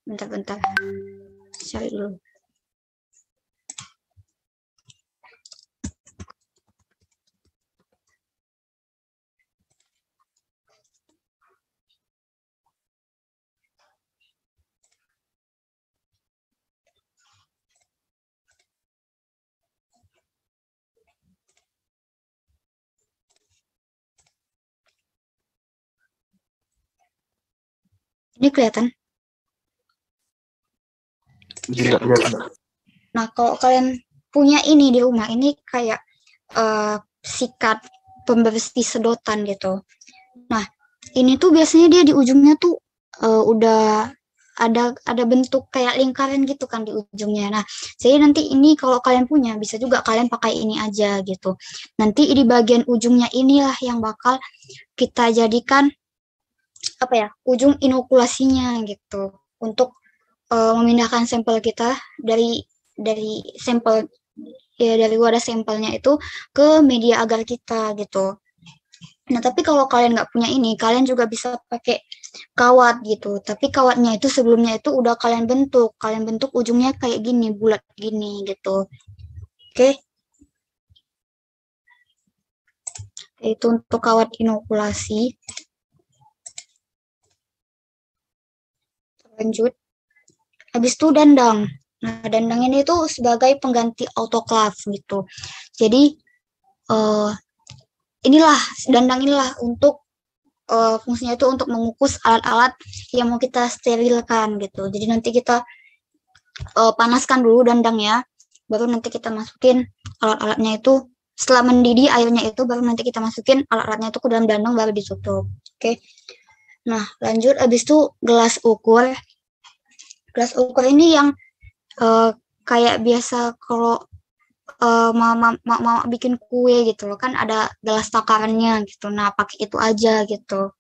Bentar-bentar. Cari dulu. Ini kelihatan? Tidak kelihatan. Nah, kalau kalian punya ini di rumah, ini kayak sikat pembersih sedotan gitu. Nah, ini tuh biasanya dia di ujungnya tuh udah ada bentuk kayak lingkaran gitu kan di ujungnya. Nah, jadi nanti ini kalau kalian punya bisa juga kalian pakai ini aja gitu. Nanti di bagian ujungnya inilah yang bakal kita jadikan apa ya? Ujung inokulasinya gitu untuk memindahkan sampel kita dari sampel ya dari wadah sampelnya itu ke media agar kita gitu. Nah, tapi kalau kalian nggak punya ini, kalian juga bisa pakai kawat gitu. Tapi kawatnya itu sebelumnya itu udah kalian bentuk ujungnya kayak gini, bulat gini gitu. Oke, itu untuk kawat inokulasi. Lanjut, habis itu dandang. Nah, dandang ini tuh sebagai pengganti autoclave gitu. Jadi eh, inilah dandang inilah untuk fungsinya itu untuk mengukus alat-alat yang mau kita sterilkan gitu. Jadi nanti kita panaskan dulu dandangnya, baru nanti kita masukin alat-alatnya itu. Setelah mendidih airnya itu, baru nanti kita masukin alat-alatnya itu ke dalam dandang, baru ditutup. Oke. Nah, lanjut abis itu gelas ukur. Gelas ukur ini yang eh, kayak biasa kalau mama bikin kue gitu loh, kan ada gelas takarannya gitu. Nah, pakai itu aja gitu.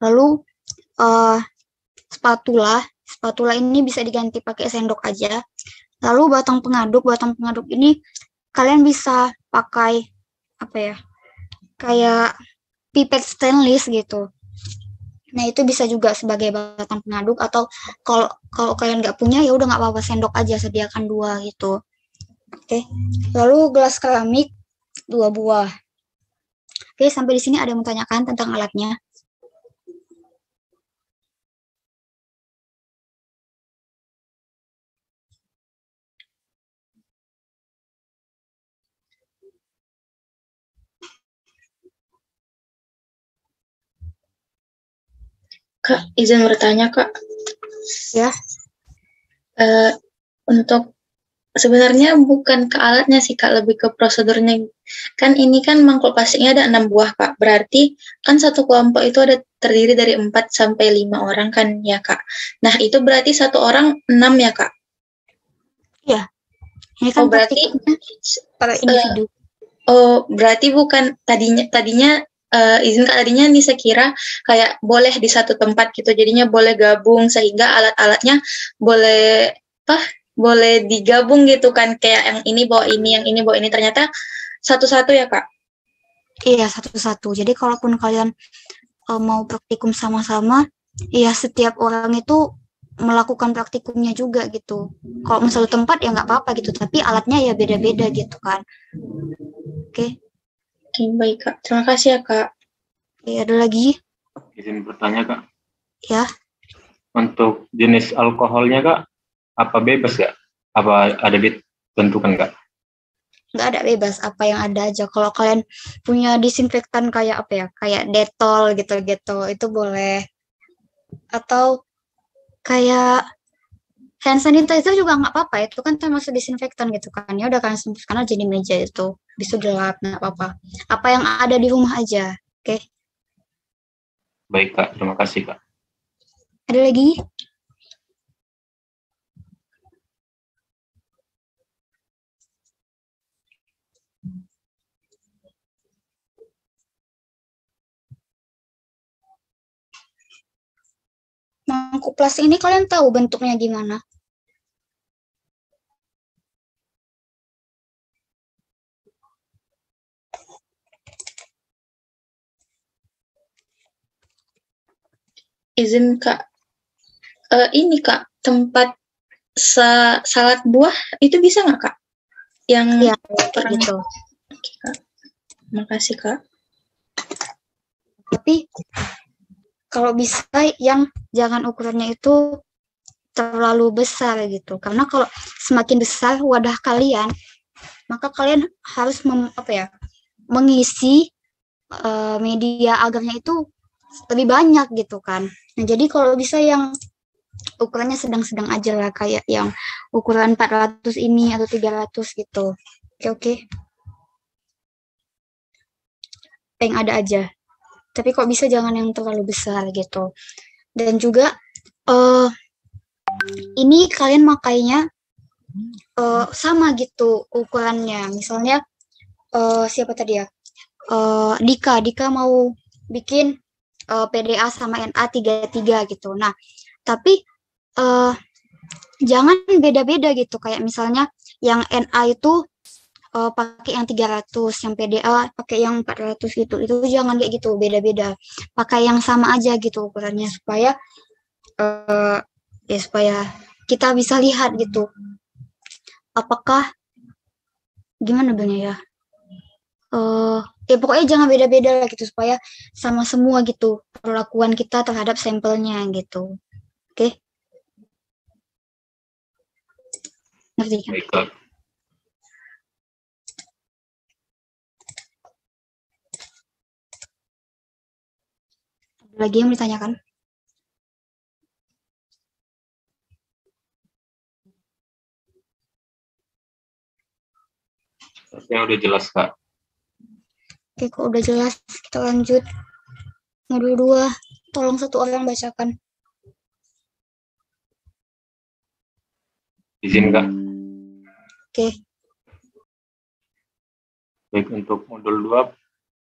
Lalu eh, spatula. Spatula ini bisa diganti pakai sendok aja. Lalu batang pengaduk ini kalian bisa pakai apa ya? Kayak pipet stainless gitu. Nah, itu bisa juga sebagai batang pengaduk atau kalau kalau kalian nggak punya ya udah nggak apa-apa, sendok aja, sediakan dua gitu. Oke. Lalu gelas keramik dua buah. Oke, sampai di sini ada yang mau tanyakan tentang alatnya? Kak, izin bertanya, Kak. Ya. Untuk sebenarnya bukan ke alatnya sih, Kak, lebih ke prosedurnya. Kan ini kan mangkuk plastiknya ada 6 buah, Kak. Berarti kan satu kelompok itu ada terdiri dari 4 sampai 5 orang kan ya, Kak. Nah, itu berarti satu orang 6 ya, Kak? Iya. Ini kan berarti per individu. Berarti bukan tadinya izin Kak, tadinya nih saya kira kayak boleh di satu tempat gitu. Jadinya boleh gabung sehingga alat-alatnya boleh boleh digabung gitu kan, kayak yang ini bawa ini, yang ini bawa ini. Ternyata satu-satu ya, Kak? Iya, satu-satu. Jadi kalaupun kalian mau praktikum sama-sama, ya setiap orang itu melakukan praktikumnya juga gitu. Kalau misalnya tempat ya nggak apa-apa gitu, tapi alatnya ya beda-beda gitu kan. Oke. Oke, baik, Kak. Terima kasih ya, Kak. Oke, ada lagi? Izin bertanya, Kak. Ya. Untuk jenis alkoholnya, Kak, apa bebas, Kak? Apa ada ditentukan, Kak? Nggak ada, bebas apa yang ada aja. Kalau kalian punya disinfektan kayak apa ya, kayak Dettol gitu-gitu, itu boleh. Atau kayak hand sanitizer juga nggak apa-apa, itu kan termasuk disinfektan gitu kan. Ya udah, kalian semprotkan aja di meja itu, bisa dilap, nggak apa-apa. Apa yang ada di rumah aja. Oke. Baik, Kak. Terima kasih, Kak. Ada lagi? Mangkuk plastik ini kalian tahu bentuknya gimana? Izin, Kak. ini Kak, tempat salad buah itu bisa nggak Kak? Yang Ya, kayak gitu. Oke, Kak. Makasih Kak. Tapi kalau bisa yang jangan ukurannya itu terlalu besar gitu. Karena kalau semakin besar wadah kalian, maka kalian harus mengisi media agarnya itu lebih banyak gitu kan. Nah, jadi kalau bisa yang ukurannya sedang-sedang aja lah, kayak yang ukuran 400 ini atau 300 gitu. Oke. Yang ada aja. Tapi kok bisa jangan yang terlalu besar gitu. Dan juga ini kalian makainya sama gitu ukurannya. Misalnya siapa tadi ya? Dika mau bikin PDA sama NA 33 gitu. Nah, tapi jangan beda-beda gitu. Kayak misalnya yang NA itu pakai yang 300, yang PDA pakai yang 400 gitu. Itu jangan kayak gitu, beda-beda. Pakai yang sama aja gitu ukurannya supaya supaya kita bisa lihat gitu. Apakah gimana bilangnya ya? Pokoknya jangan beda-beda lah gitu supaya sama semua gitu perlakuan kita terhadap sampelnya gitu. Oke? Ngerti kan? Baik, Kak. Ada lagi yang ditanyakan? Yang udah jelas, Kak. Oke, kok udah jelas, kita lanjut. Modul 2, tolong satu orang bacakan. Izin, Kak. Oke. Baik, untuk modul 2,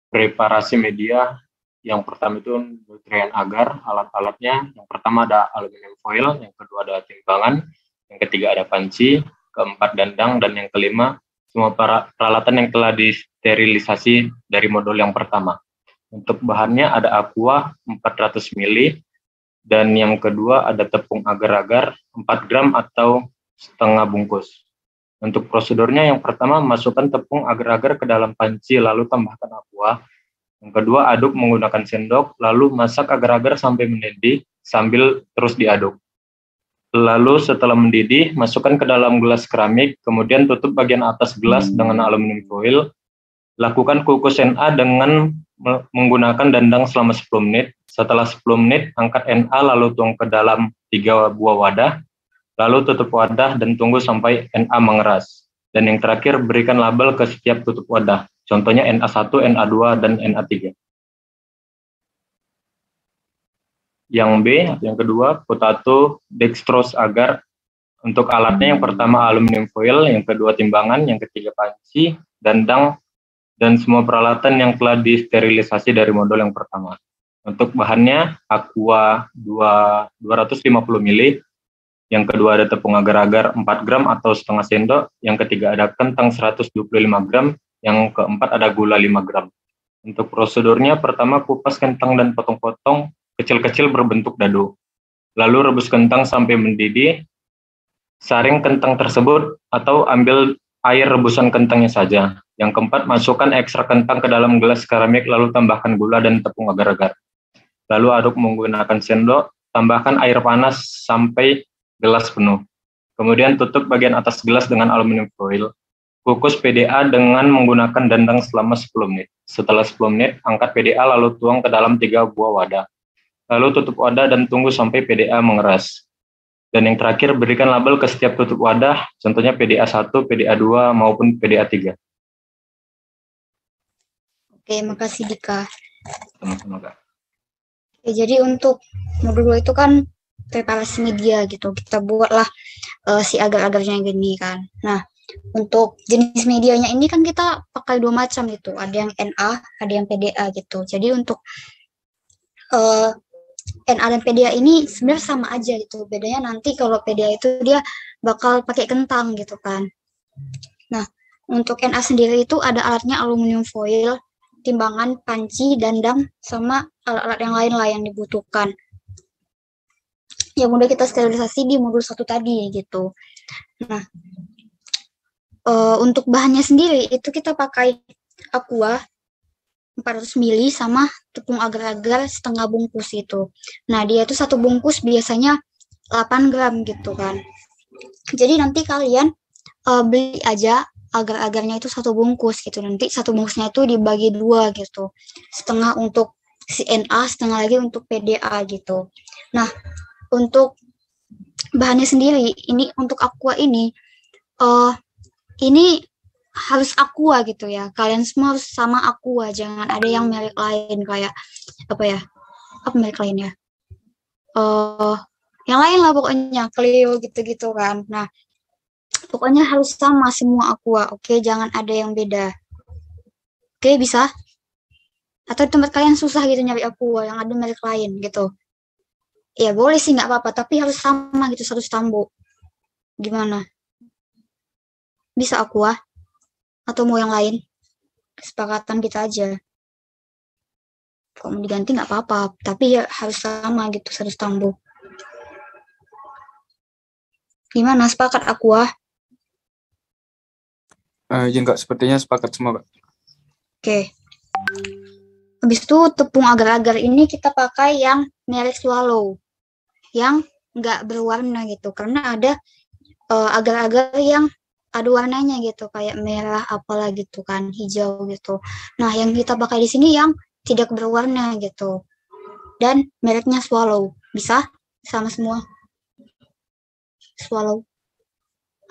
preparasi media. Yang pertama itu nutrien agar, alat-alatnya. Yang pertama ada aluminium foil, yang kedua ada timbangan, yang ketiga ada panci, keempat dandang, dan yang kelima semua peralatan yang telah disterilisasi dari modul yang pertama. Untuk bahannya ada aqua 400 ml, dan yang kedua ada tepung agar-agar 4 gram atau setengah bungkus. Untuk prosedurnya yang pertama masukkan tepung agar-agar ke dalam panci lalu tambahkan aqua. Yang kedua aduk menggunakan sendok lalu masak agar-agar sampai mendidih sambil terus diaduk. Lalu setelah mendidih masukkan ke dalam gelas keramik, kemudian tutup bagian atas gelas dengan aluminium foil. Lakukan kukus NA dengan menggunakan dandang selama 10 menit. Setelah 10 menit angkat NA lalu tuang ke dalam 3 buah wadah. Lalu tutup wadah dan tunggu sampai NA mengeras. Dan yang terakhir, berikan label ke setiap tutup wadah. Contohnya NA1, NA2, dan NA3. Yang B, yang kedua, potato dextrose agar. Untuk alatnya yang pertama aluminium foil, yang kedua timbangan, yang ketiga panci, dandang, dan semua peralatan yang telah disterilisasi dari modul yang pertama. Untuk bahannya, aqua 250 ml, yang kedua ada tepung agar-agar 4 gram atau setengah sendok, yang ketiga ada kentang 125 gram, yang keempat ada gula 5 gram. Untuk prosedurnya, pertama kupas kentang dan potong-potong kecil-kecil berbentuk dadu. Lalu rebus kentang sampai mendidih, saring kentang tersebut atau ambil air rebusan kentangnya saja. Yang keempat, masukkan ekstrak kentang ke dalam gelas keramik lalu tambahkan gula dan tepung agar-agar. Lalu aduk menggunakan sendok, tambahkan air panas sampai gelas penuh. Kemudian tutup bagian atas gelas dengan aluminium foil. Kukus PDA dengan menggunakan dandang selama 10 menit. Setelah 10 menit, angkat PDA lalu tuang ke dalam 3 buah wadah. Lalu tutup wadah dan tunggu sampai PDA mengeras. Dan yang terakhir, berikan label ke setiap tutup wadah, contohnya PDA1, PDA2, maupun PDA3. Oke, makasih Dika. Sama-sama, Kak. Oke, jadi untuk modul 2 itu kan preparasi media gitu. Kita buatlah si agar-agarnya gini kan. Nah, untuk jenis medianya ini kan kita pakai 2 macam gitu. Ada yang NA, ada yang PDA gitu. Jadi untuk NA dan PDA ini sebenarnya sama aja gitu. Bedanya nanti kalau PDA itu dia bakal pakai kentang gitu kan. Nah, untuk NA sendiri itu ada alatnya aluminium foil, timbangan, panci, dandang, sama alat-alat yang lain lah yang dibutuhkan. yang udah kita sterilisasi di modul 1 tadi gitu. Nah, untuk bahannya sendiri itu kita pakai aqua 400 ml sama tepung agar-agar setengah bungkus itu. Nah, dia itu satu bungkus biasanya 8 gram gitu kan. Jadi nanti kalian beli aja agar-agarnya itu satu bungkus gitu. Nanti satu bungkusnya itu dibagi 2 gitu. Setengah untuk CNA, setengah lagi untuk PDA gitu. Nah, untuk bahannya sendiri, ini untuk aqua ini harus aqua gitu ya. Kalian semua harus sama aqua, jangan ada yang merek lain kayak apa ya? Apa merek lain ya? Yang lain lah pokoknya, Clio gitu-gitu kan. Nah, pokoknya harus sama semua aqua, oke? Jangan ada yang beda. Oke, bisa? Atau di tempat kalian susah gitu nyari aqua yang ada merek lain gitu. Ya boleh sih nggak apa-apa, tapi harus sama gitu satu stambo. Gimana? Bisa aqua? Atau mau yang lain? Kesepakatan kita aja. Kalau mau diganti nggak apa-apa, tapi ya harus sama gitu satu stambo. Gimana? Sepakat aqua? Ya enggak, sepertinya sepakat semua, Kak. Oke. Habis itu tepung agar-agar ini kita pakai yang merek Swallow. Yang nggak berwarna gitu. Karena ada agar-agar yang ada warnanya gitu. Kayak merah apalah gitu kan. Hijau gitu. Nah, yang kita pakai di sini yang tidak berwarna gitu. Dan mereknya Swallow. Bisa? Sama semua? Swallow.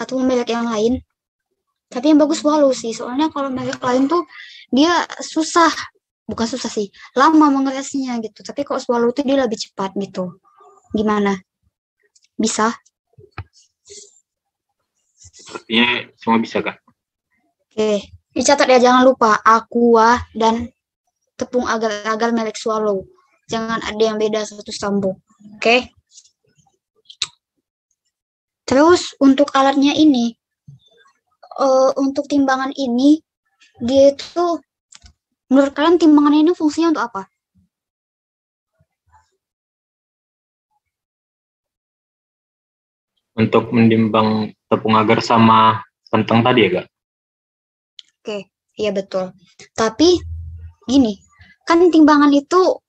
Atau merek yang lain? Tapi yang bagus Swallow sih. Soalnya kalau merek lain tuh dia susah. Bukan susah sih. Lama mengerasnya gitu. Tapi kalau Swallow tuh dia lebih cepat gitu. Gimana? Bisa? Sepertinya semua bisa, Kak. Oke. Dicatat ya, jangan lupa. Aqua dan tepung agar-agar merek Swallow. Jangan ada yang beda satu stambo. Oke? Terus untuk alatnya ini, untuk timbangan ini, dia itu, menurut kalian timbangan ini fungsinya untuk apa? Untuk menimbang tepung agar sama kentang tadi ya, Kak? Oke, iya betul. Tapi gini, kan timbangan itu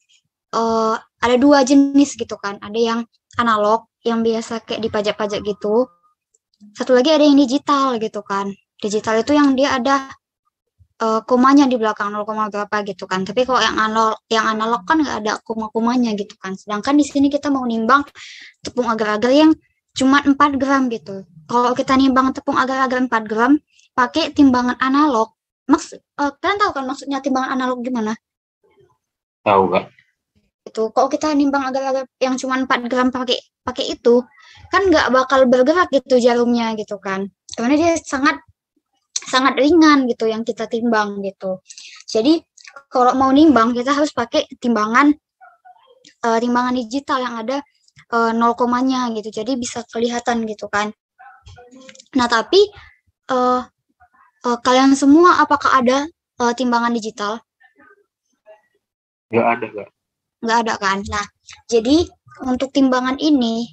ada 2 jenis gitu kan. Ada yang analog, yang biasa kayak dipajak-pajak gitu. Satu lagi ada yang digital gitu kan. Digital itu yang dia ada komanya di belakang 0, berapa gitu kan. Tapi kalau yang analog kan nggak ada koma-komanya gitu kan. Sedangkan di sini kita mau nimbang tepung agar-agar yang cuma 4 gram gitu. Kalau kita nimbang tepung agar-agar 4 gram pakai timbangan analog, kalian tahu kan maksudnya timbangan analog gimana? Tahu, Kak. Itu kalau kita nimbang agar-agar yang cuma 4 gram pakai itu kan nggak bakal bergerak gitu jarumnya gitu kan. Karena dia sangat ringan gitu yang kita timbang gitu. Jadi kalau mau nimbang kita harus pakai timbangan digital yang ada 0 komanya gitu. Jadi bisa kelihatan gitu kan. Nah, tapi kalian semua apakah ada timbangan digital? Nggak ada, Kak. Nggak ada kan? Nah, jadi untuk timbangan ini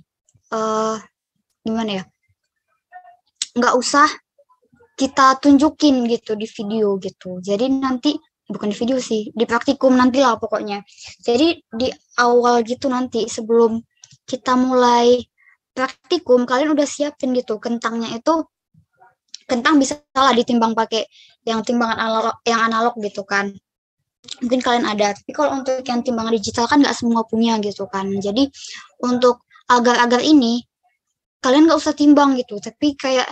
gimana ya? Nggak usah kita tunjukin gitu di video gitu. Jadi nanti bukan di video sih, di praktikum nanti lah pokoknya. Jadi di awal gitu nanti sebelum kita mulai praktikum kalian udah siapin gitu kentangnya itu. Kentang bisa salah ditimbang pakai yang timbangan analog gitu kan. Mungkin kalian ada, tapi kalau untuk yang timbangan digital kan nggak semua punya gitu kan. Jadi untuk agar-agar ini kalian nggak usah timbang gitu, tapi kayak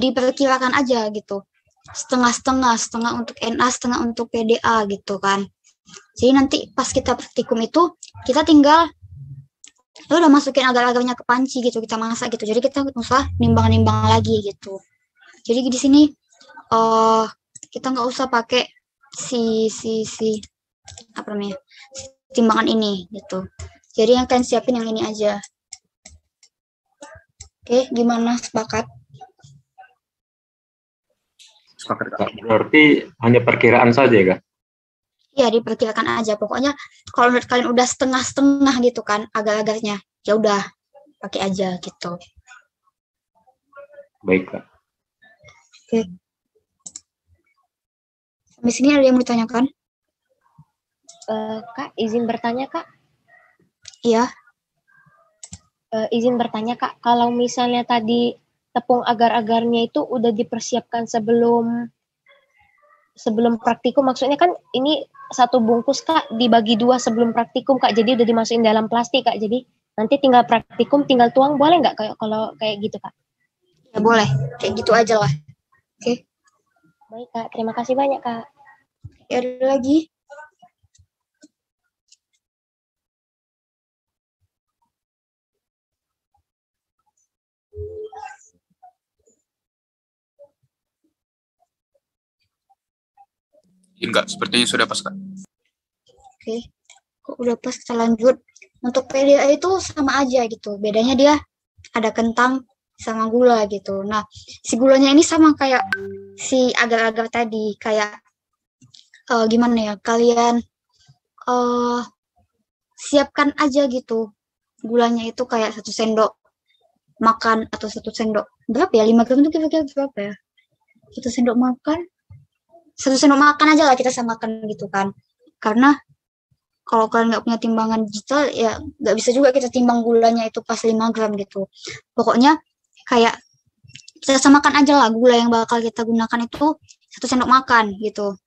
diperkirakan aja gitu. Setengah untuk NA, setengah untuk PDA gitu kan. Jadi nanti pas kita praktikum itu kita tinggal udah masukin agar-agarnya ke panci gitu, kita masak gitu. Jadi kita nggak usah nimbang-nimbang lagi gitu. Jadi di sini kita nggak usah pakai si apa namanya timbangan ini gitu. Jadi yang kalian siapin yang ini aja. Oke, gimana, sepakat? Sepakat, Kak. Berarti hanya perkiraan saja ya, Kak? Iya, diperkirakan aja. Pokoknya kalau menurut kalian udah setengah-setengah gitu kan agar-agarnya, ya udah pakai aja gitu. Baik, Kak. Sampai sini ada yang mau ditanyakan? Kak, izin bertanya, Kak. Iya. Izin bertanya, Kak. Kalau misalnya tadi tepung agar-agarnya itu udah dipersiapkan sebelum praktikum, maksudnya kan ini satu bungkus, Kak, dibagi 2 sebelum praktikum, Kak. Jadi udah dimasukin dalam plastik, Kak. Jadi nanti tinggal praktikum, tinggal tuang, boleh nggak kalau kayak gitu, Kak? Ya boleh, kayak gitu aja lah. Oke. Baik, Kak. Terima kasih banyak, Kak. Ya, ada lagi? Enggak, sepertinya sudah pas, Kak. Oke. Kok udah pas, kita lanjut. Untuk PDA itu sama aja gitu. Bedanya dia ada kentang sama gula gitu. Nah, si gulanya ini sama kayak si agar-agar tadi. Kayak gimana ya, kalian siapkan aja gitu. Gulanya itu kayak 1 sendok makan atau 1 sendok. Berapa ya? 5 gram itu kira-kira berapa ya? 1 sendok makan. 1 sendok makan aja lah kita samakan gitu kan. Karena kalau kalian nggak punya timbangan digital, ya nggak bisa juga kita timbang gulanya itu pas 5 gram gitu. Pokoknya kayak kita samakan aja lah gula yang bakal kita gunakan itu 1 sendok makan gitu.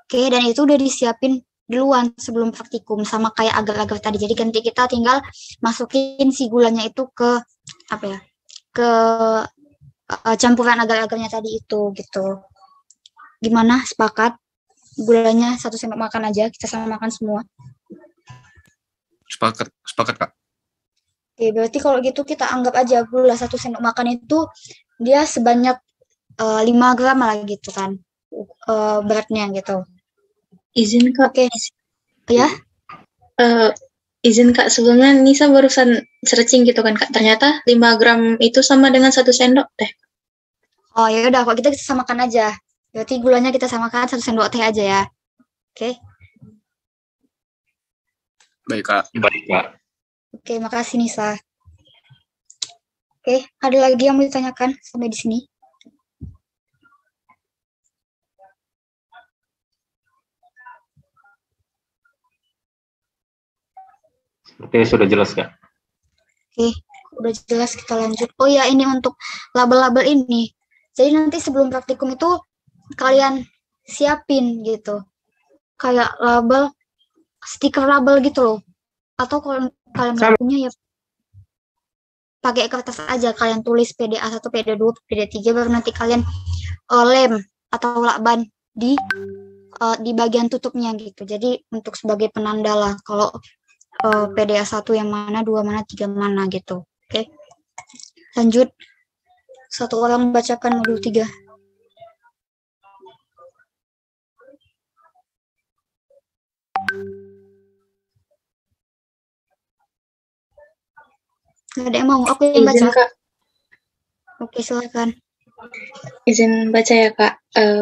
Oke, dan itu udah disiapin duluan sebelum praktikum sama kayak agar-agar tadi. Jadi nanti kita tinggal masukin si gulanya itu ke apa ya? Ke campuran agar-agarnya tadi itu gitu. Gimana? Sepakat? Gulanya 1 sendok makan aja, kita samakan semua. Sepakat, Kak. Oke, berarti kalau gitu kita anggap aja gula 1 sendok makan itu dia sebanyak 5 gram lah gitu kan, beratnya gitu. Izin Kak. Oke. Ya? Izin Kak, sebelumnya Nisa barusan searching gitu kan Kak, ternyata 5 gram itu sama dengan 1 sendok teh. Oh ya udah, kalau kita samakan aja. Berarti gulanya kita samakan 1 sendok teh aja ya. Oke. Baik, Kak. Baik, Kak. Oke, makasih Nisa. Oke, ada lagi yang mau ditanyakan sampai di sini? Sepertinya sudah jelas, Kak. Oke, udah jelas, kita lanjut. Oh ya, ini untuk label-label ini. Jadi nanti sebelum praktikum itu kalian siapin gitu. Kayak label, stiker label gitu loh. Atau kalau kalian nggak punya ya pakai kertas aja, kalian tulis PDA 1, PDA 2, PDA 3, baru nanti kalian lem atau lakban di bagian tutupnya gitu. Jadi untuk sebagai penanda lah kalau PDA 1 yang mana, 2 mana, 3 mana gitu. Oke. Lanjut. 1 orang bacakan modul 3. Nggak ada yang mau, aku yang Izin baca. Kak, Oke, silakan. izin baca ya Kak.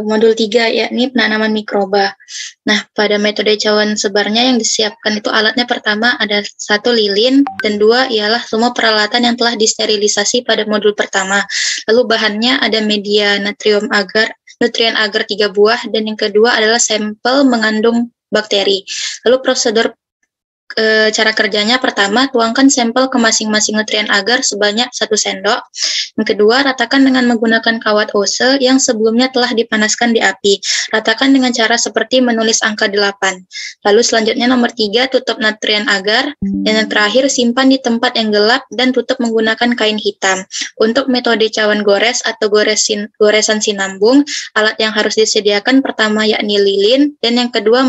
Modul 3 yakni penanaman mikroba. Nah, pada metode cawan sebarnya yang disiapkan itu alatnya pertama ada 1 lilin dan 2 ialah semua peralatan yang telah disterilisasi pada modul pertama. Lalu bahannya ada media nutrien agar 3 buah dan yang kedua adalah sampel mengandung bakteri. Lalu prosedur cara kerjanya pertama, tuangkan sampel ke masing-masing nutrien agar sebanyak 1 sendok. Yang kedua, ratakan dengan menggunakan kawat ose yang sebelumnya telah dipanaskan di api. Ratakan dengan cara seperti menulis angka 8. Lalu selanjutnya nomor 3, tutup nutrien agar. Dan yang terakhir, simpan di tempat yang gelap dan tutup menggunakan kain hitam. Untuk metode cawan gores atau goresan sinambung, alat yang harus disediakan pertama yakni lilin dan yang kedua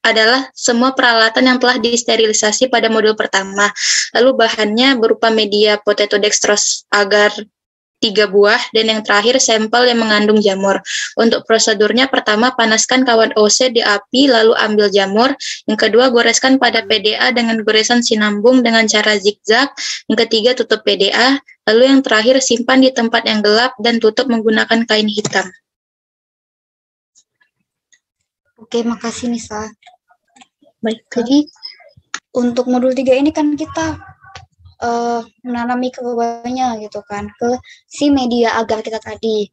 adalah semua peralatan yang telah disterilisasi pada modul pertama. Lalu bahannya berupa media potato dextrose agar 3 buah dan yang terakhir sampel yang mengandung jamur. Untuk prosedurnya pertama panaskan kawat OC di api lalu ambil jamur. Yang kedua goreskan pada PDA dengan goresan sinambung dengan cara zigzag. Yang ketiga tutup PDA. Lalu yang terakhir simpan di tempat yang gelap dan tutup menggunakan kain hitam. Oke, makasih Nisa. Baik, Kak. Jadi untuk modul 3 ini kan kita menanam mikrobanya gitu kan ke si media agar kita tadi.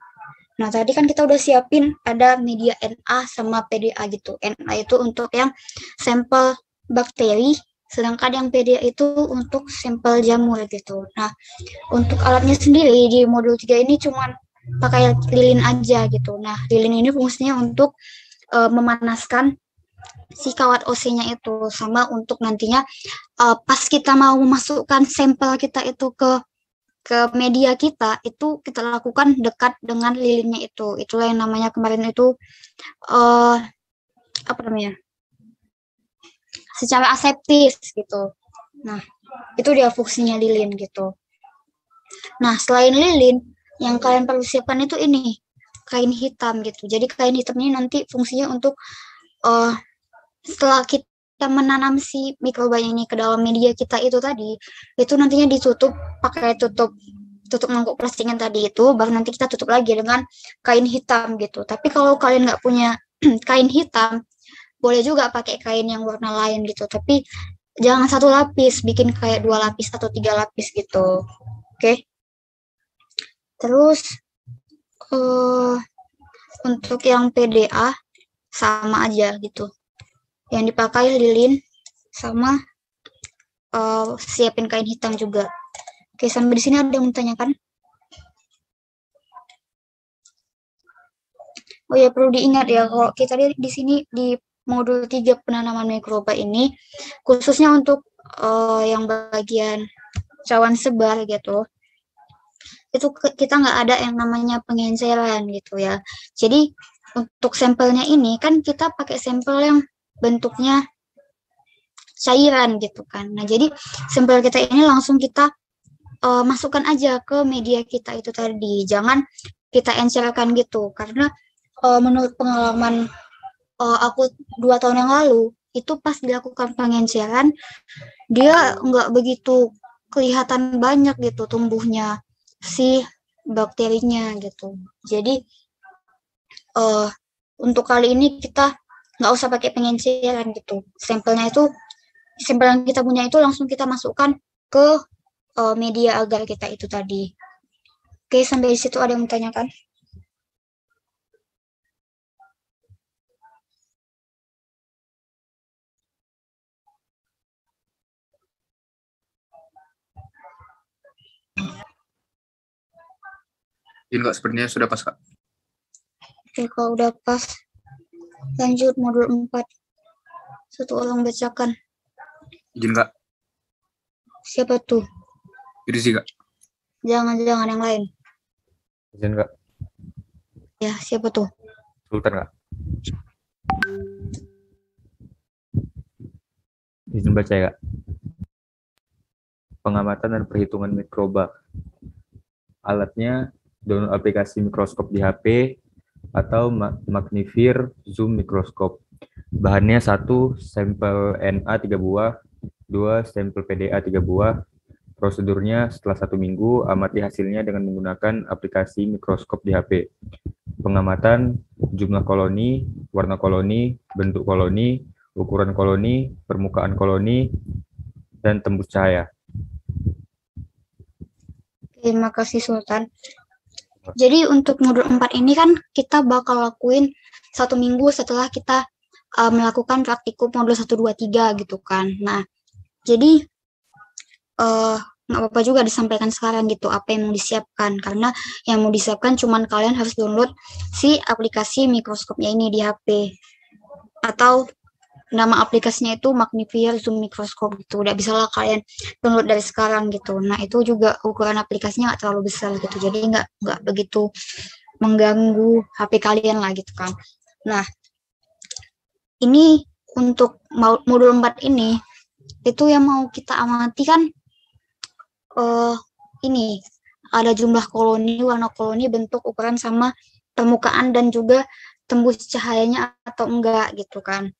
Nah, tadi kan kita udah siapin ada media Na sama PDA gitu. Na itu untuk yang sampel bakteri, sedangkan yang PDA itu untuk sampel jamur gitu. Nah, untuk alatnya sendiri di modul 3 ini cuman pakai lilin aja gitu. Nah, lilin ini fungsinya untuk memanaskan si kawat OC-nya itu, sama untuk nantinya pas kita mau memasukkan sampel kita itu ke media kita, itu kita lakukan dekat dengan lilinnya itu. Itulah yang namanya kemarin itu apa namanya? Secara aseptis gitu. Nah, itu dia fungsinya lilin gitu. Nah, selain lilin, yang kalian perlu siapkan itu ini, kain hitam gitu. Jadi kain hitam ini nanti fungsinya untuk setelah kita menanam si mikroba ini ke dalam media kita itu tadi, itu nantinya ditutup pakai tutup mangkuk plastik yang tadi itu, baru nanti kita tutup lagi dengan kain hitam gitu. Tapi kalau kalian nggak punya kain hitam, boleh juga pakai kain yang warna lain gitu. Tapi jangan satu lapis, bikin kayak 2 lapis atau 3 lapis gitu. Oke. Terus untuk yang PDA sama aja gitu. Yang dipakai lilin sama siapin kain hitam juga. Oke, sampai di sini ada yang menanyakan? Oh ya, perlu diingat ya, kalau kita di sini di modul 3 penanaman mikroba ini, khususnya untuk yang bagian cawan sebar gitu, itu kita nggak ada yang namanya pengenceran gitu ya. Jadi untuk sampelnya ini kan kita pakai sampel yang bentuknya cairan gitu kan. Nah, jadi sampel kita ini langsung kita masukkan aja ke media kita itu tadi. Jangan kita encerkan gitu, karena menurut pengalaman aku 2 tahun yang lalu, itu pas dilakukan pengenceran, dia nggak begitu kelihatan banyak gitu tumbuhnya si bakterinya gitu. Jadi untuk kali ini kita nggak usah pakai pengenceran gitu. Sampel yang kita punya itu langsung kita masukkan ke media agar kita itu tadi. Oke, sampai di situ ada yang menanyakan? Izin Kak, sepertinya sudah pas Kak. Oke, kalau udah pas, lanjut modul 4. Satu orang bacakan. Izin Kak. Siapa tuh? Irzi Kak. Jangan yang lain. Izin Kak. Ya, siapa tuh? Sultan Kak. Izin baca ya Kak. Pengamatan dan perhitungan mikroba. Alatnya download aplikasi mikroskop di HP atau Magnifier Zoom mikroskop. Bahannya 1 sampel Na 3 buah, 2 sampel PDA 3 buah. Prosedurnya setelah 1 minggu, amati hasilnya dengan menggunakan aplikasi mikroskop di HP. Pengamatan jumlah koloni, warna koloni, bentuk koloni, ukuran koloni, permukaan koloni, dan tembus cahaya. Terima kasih Sultan. Jadi untuk modul 4 ini kan kita bakal lakuin 1 minggu setelah kita melakukan praktikum modul 1, 2, 3 gitu kan. Nah, jadi nggak apa-apa juga disampaikan sekarang gitu apa yang mau disiapkan, karena yang mau disiapkan cuman kalian harus download si aplikasi mikroskopnya ini di HP, atau nama aplikasinya itu Magnifier Zoom Microscope gitu. Udah bisa lah kalian download dari sekarang gitu. Nah, itu juga ukuran aplikasinya nggak terlalu besar gitu, jadi nggak begitu mengganggu HP kalian lah gitu kan. Nah, ini untuk modul 4 ini, itu yang mau kita amati kan ini ada jumlah koloni, warna koloni, bentuk, ukuran, sama permukaan dan juga tembus cahayanya atau enggak gitu kan.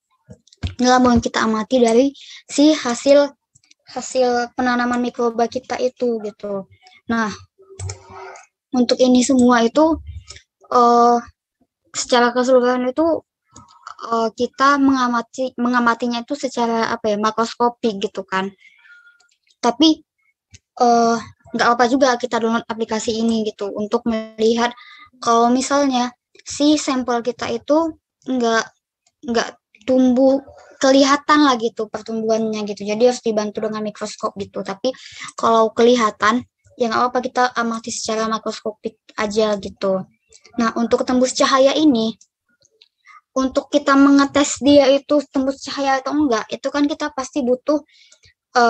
Inilah mau kita amati dari si hasil penanaman mikroba kita itu gitu. Nah, untuk ini semua itu secara keseluruhan itu kita mengamatinya itu secara makroskopik gitu kan. Tapi nggak apa juga kita download aplikasi ini gitu untuk melihat kalau misalnya si sampel kita itu nggak nggak tumbuh kelihatan lah gitu pertumbuhannya gitu. Jadi harus dibantu dengan mikroskop gitu. Tapi kalau kelihatan ya nggak apa-apa, kita amati secara makroskopik aja gitu. Nah, untuk tembus cahaya ini, untuk kita mengetes dia itu tembus cahaya atau enggak, itu kan kita pasti butuh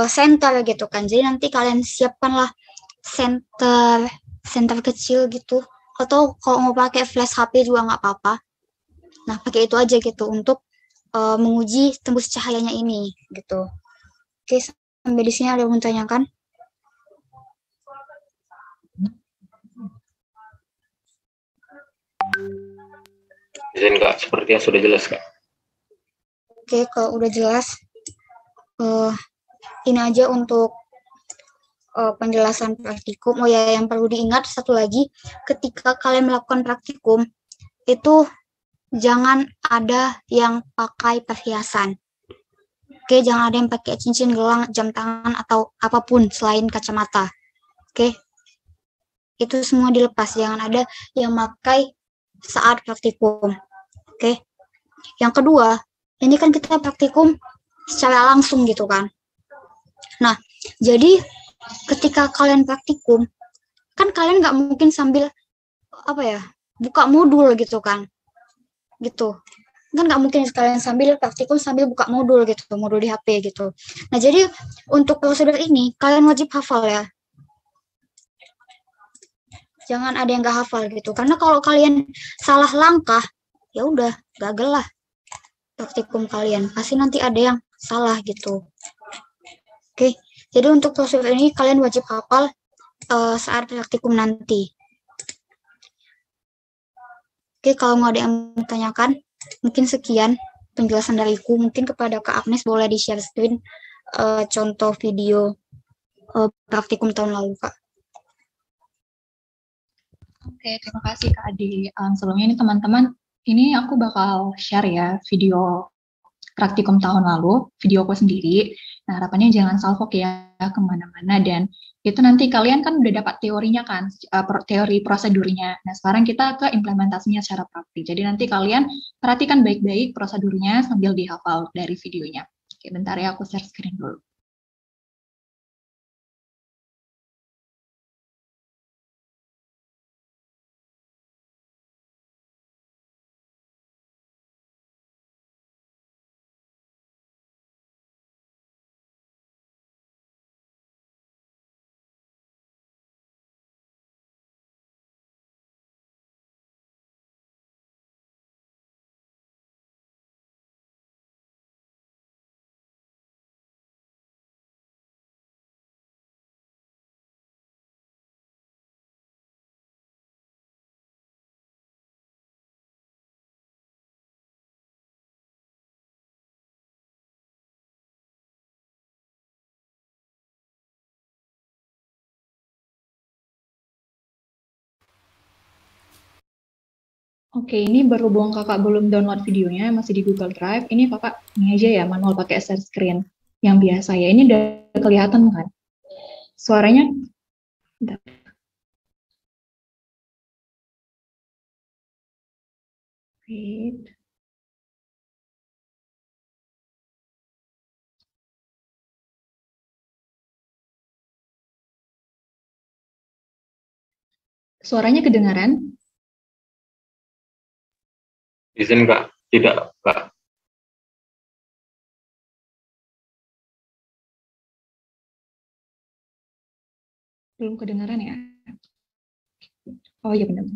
senter gitu kan. Jadi nanti kalian siapkanlah senter kecil gitu. Atau kalau mau pakai flash HP juga nggak apa-apa. Nah, pakai itu aja gitu untuk menguji tembus cahayanya ini gitu. Oke, sampai di sini ada yang mau tanyakan? Izin Kak, sepertinya sudah jelas Kak. Oke, kalau udah jelas, ini aja untuk penjelasan praktikum. Oh ya, yang perlu diingat satu lagi, ketika kalian melakukan praktikum, itu jangan ada yang pakai perhiasan. Oke, jangan ada yang pakai cincin, gelang, jam tangan, atau apapun selain kacamata. Oke, itu semua dilepas. Jangan ada yang pakai saat praktikum. Oke, yang kedua, ini kan kita praktikum secara langsung gitu kan. Nah, jadi ketika kalian praktikum, kan kalian nggak mungkin sambil buka modul gitu kan, gitu. Kan nggak mungkin kalian sambil praktikum sambil buka modul gitu, modul di HP gitu. Nah, jadi untuk prosedur ini kalian wajib hafal ya. Jangan ada yang nggak hafal gitu, karena kalau kalian salah langkah, ya udah gagal lah praktikum kalian. Pasti nanti ada yang salah gitu. Oke, jadi untuk prosedur ini kalian wajib hafal saat praktikum nanti. Oke, kalau mau ada yang menanyakan, mungkin sekian penjelasan dariku. Mungkin kepada Kak Agnes boleh di-share screen contoh video praktikum tahun lalu, Kak. Oke, terima kasih Kak Adi. Sebelumnya ini teman-teman, ini aku bakal share ya video praktikum tahun lalu, videoku sendiri. Nah, harapannya jangan salfok ya kemana-mana, dan itu nanti kalian kan udah dapat teorinya kan, teori prosedurnya. Nah, sekarang kita ke implementasinya secara praktik. Jadi nanti kalian perhatikan baik-baik prosedurnya sambil dihafal dari videonya. Oke, bentar ya, aku share screen dulu. Oke, ini berhubung kakak belum download videonya, masih di Google Drive, ini kakak ini aja ya, manual pakai share screen yang biasa ya. Ini udah kelihatan kan? Suaranya? Bentar. Wait. Suaranya kedengaran? Izin Kak, tidak Kak. Belum kedengaran ya? Oh iya benar.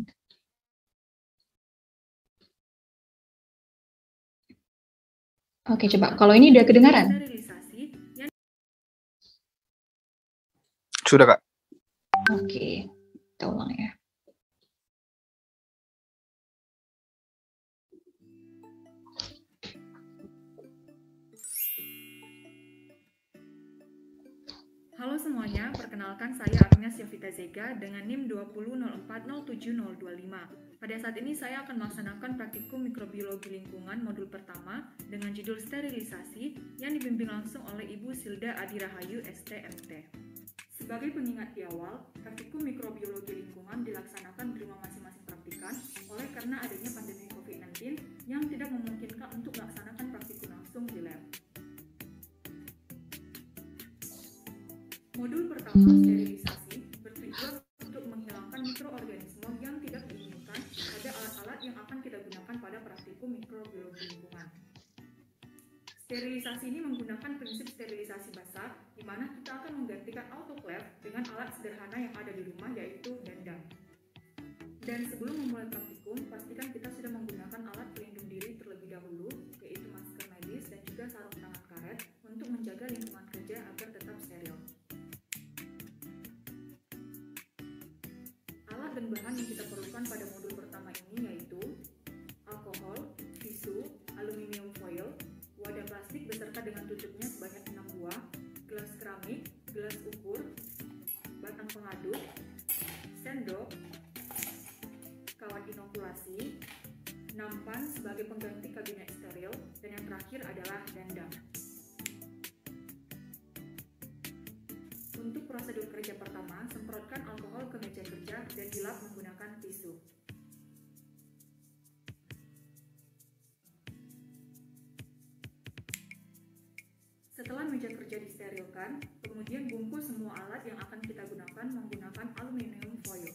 Oke, coba. Kalau ini udah kedengaran? Sudah, Kak. Oke, kita ulang ya. Halo semuanya, perkenalkan saya Agnes Yovita Zega dengan NIM 200407025. Pada saat ini saya akan melaksanakan praktikum mikrobiologi lingkungan modul pertama dengan judul sterilisasi yang dibimbing langsung oleh Ibu Silda Adi Rahayu, STMT. Sebagai pengingat di awal, praktikum mikrobiologi lingkungan dilaksanakan di rumah masing-masing praktikan oleh karena adanya pandemi COVID-19 yang tidak memungkinkan untuk melaksanakan praktikum langsung di lab. Modul pertama, sterilisasi, bertujuan untuk menghilangkan mikroorganisme yang tidak diinginkan pada alat-alat yang akan kita gunakan pada praktikum mikrobiologi lingkungan. Sterilisasi ini menggunakan prinsip sterilisasi basah, di mana kita akan menggantikan autoclave dengan alat sederhana yang ada di rumah, yaitu dandang. Dan sebelum memulai praktikum, pastikan kita sudah menggunakan alat pelindung diri terlebih dahulu, yaitu masker medis dan juga sarung tangan karet untuk menjaga lingkungan kerja agar tetap steril. Alat dan bahan yang kita perlukan pada modul pertama ini yaitu alkohol, tisu, aluminium foil, wadah plastik beserta dengan tutupnya sebanyak 6 buah, gelas keramik, gelas ukur, batang pengaduk, sendok, kawat inokulasi, nampan sebagai pengganti kabinet steril, dan yang terakhir adalah dandang. Untuk prosedur kerja pertama, semprotkan alkohol ke meja kerja dan dilap menggunakan tisu. Setelah meja kerja disterilkan, kemudian bungkus semua alat yang akan kita gunakan menggunakan aluminium foil.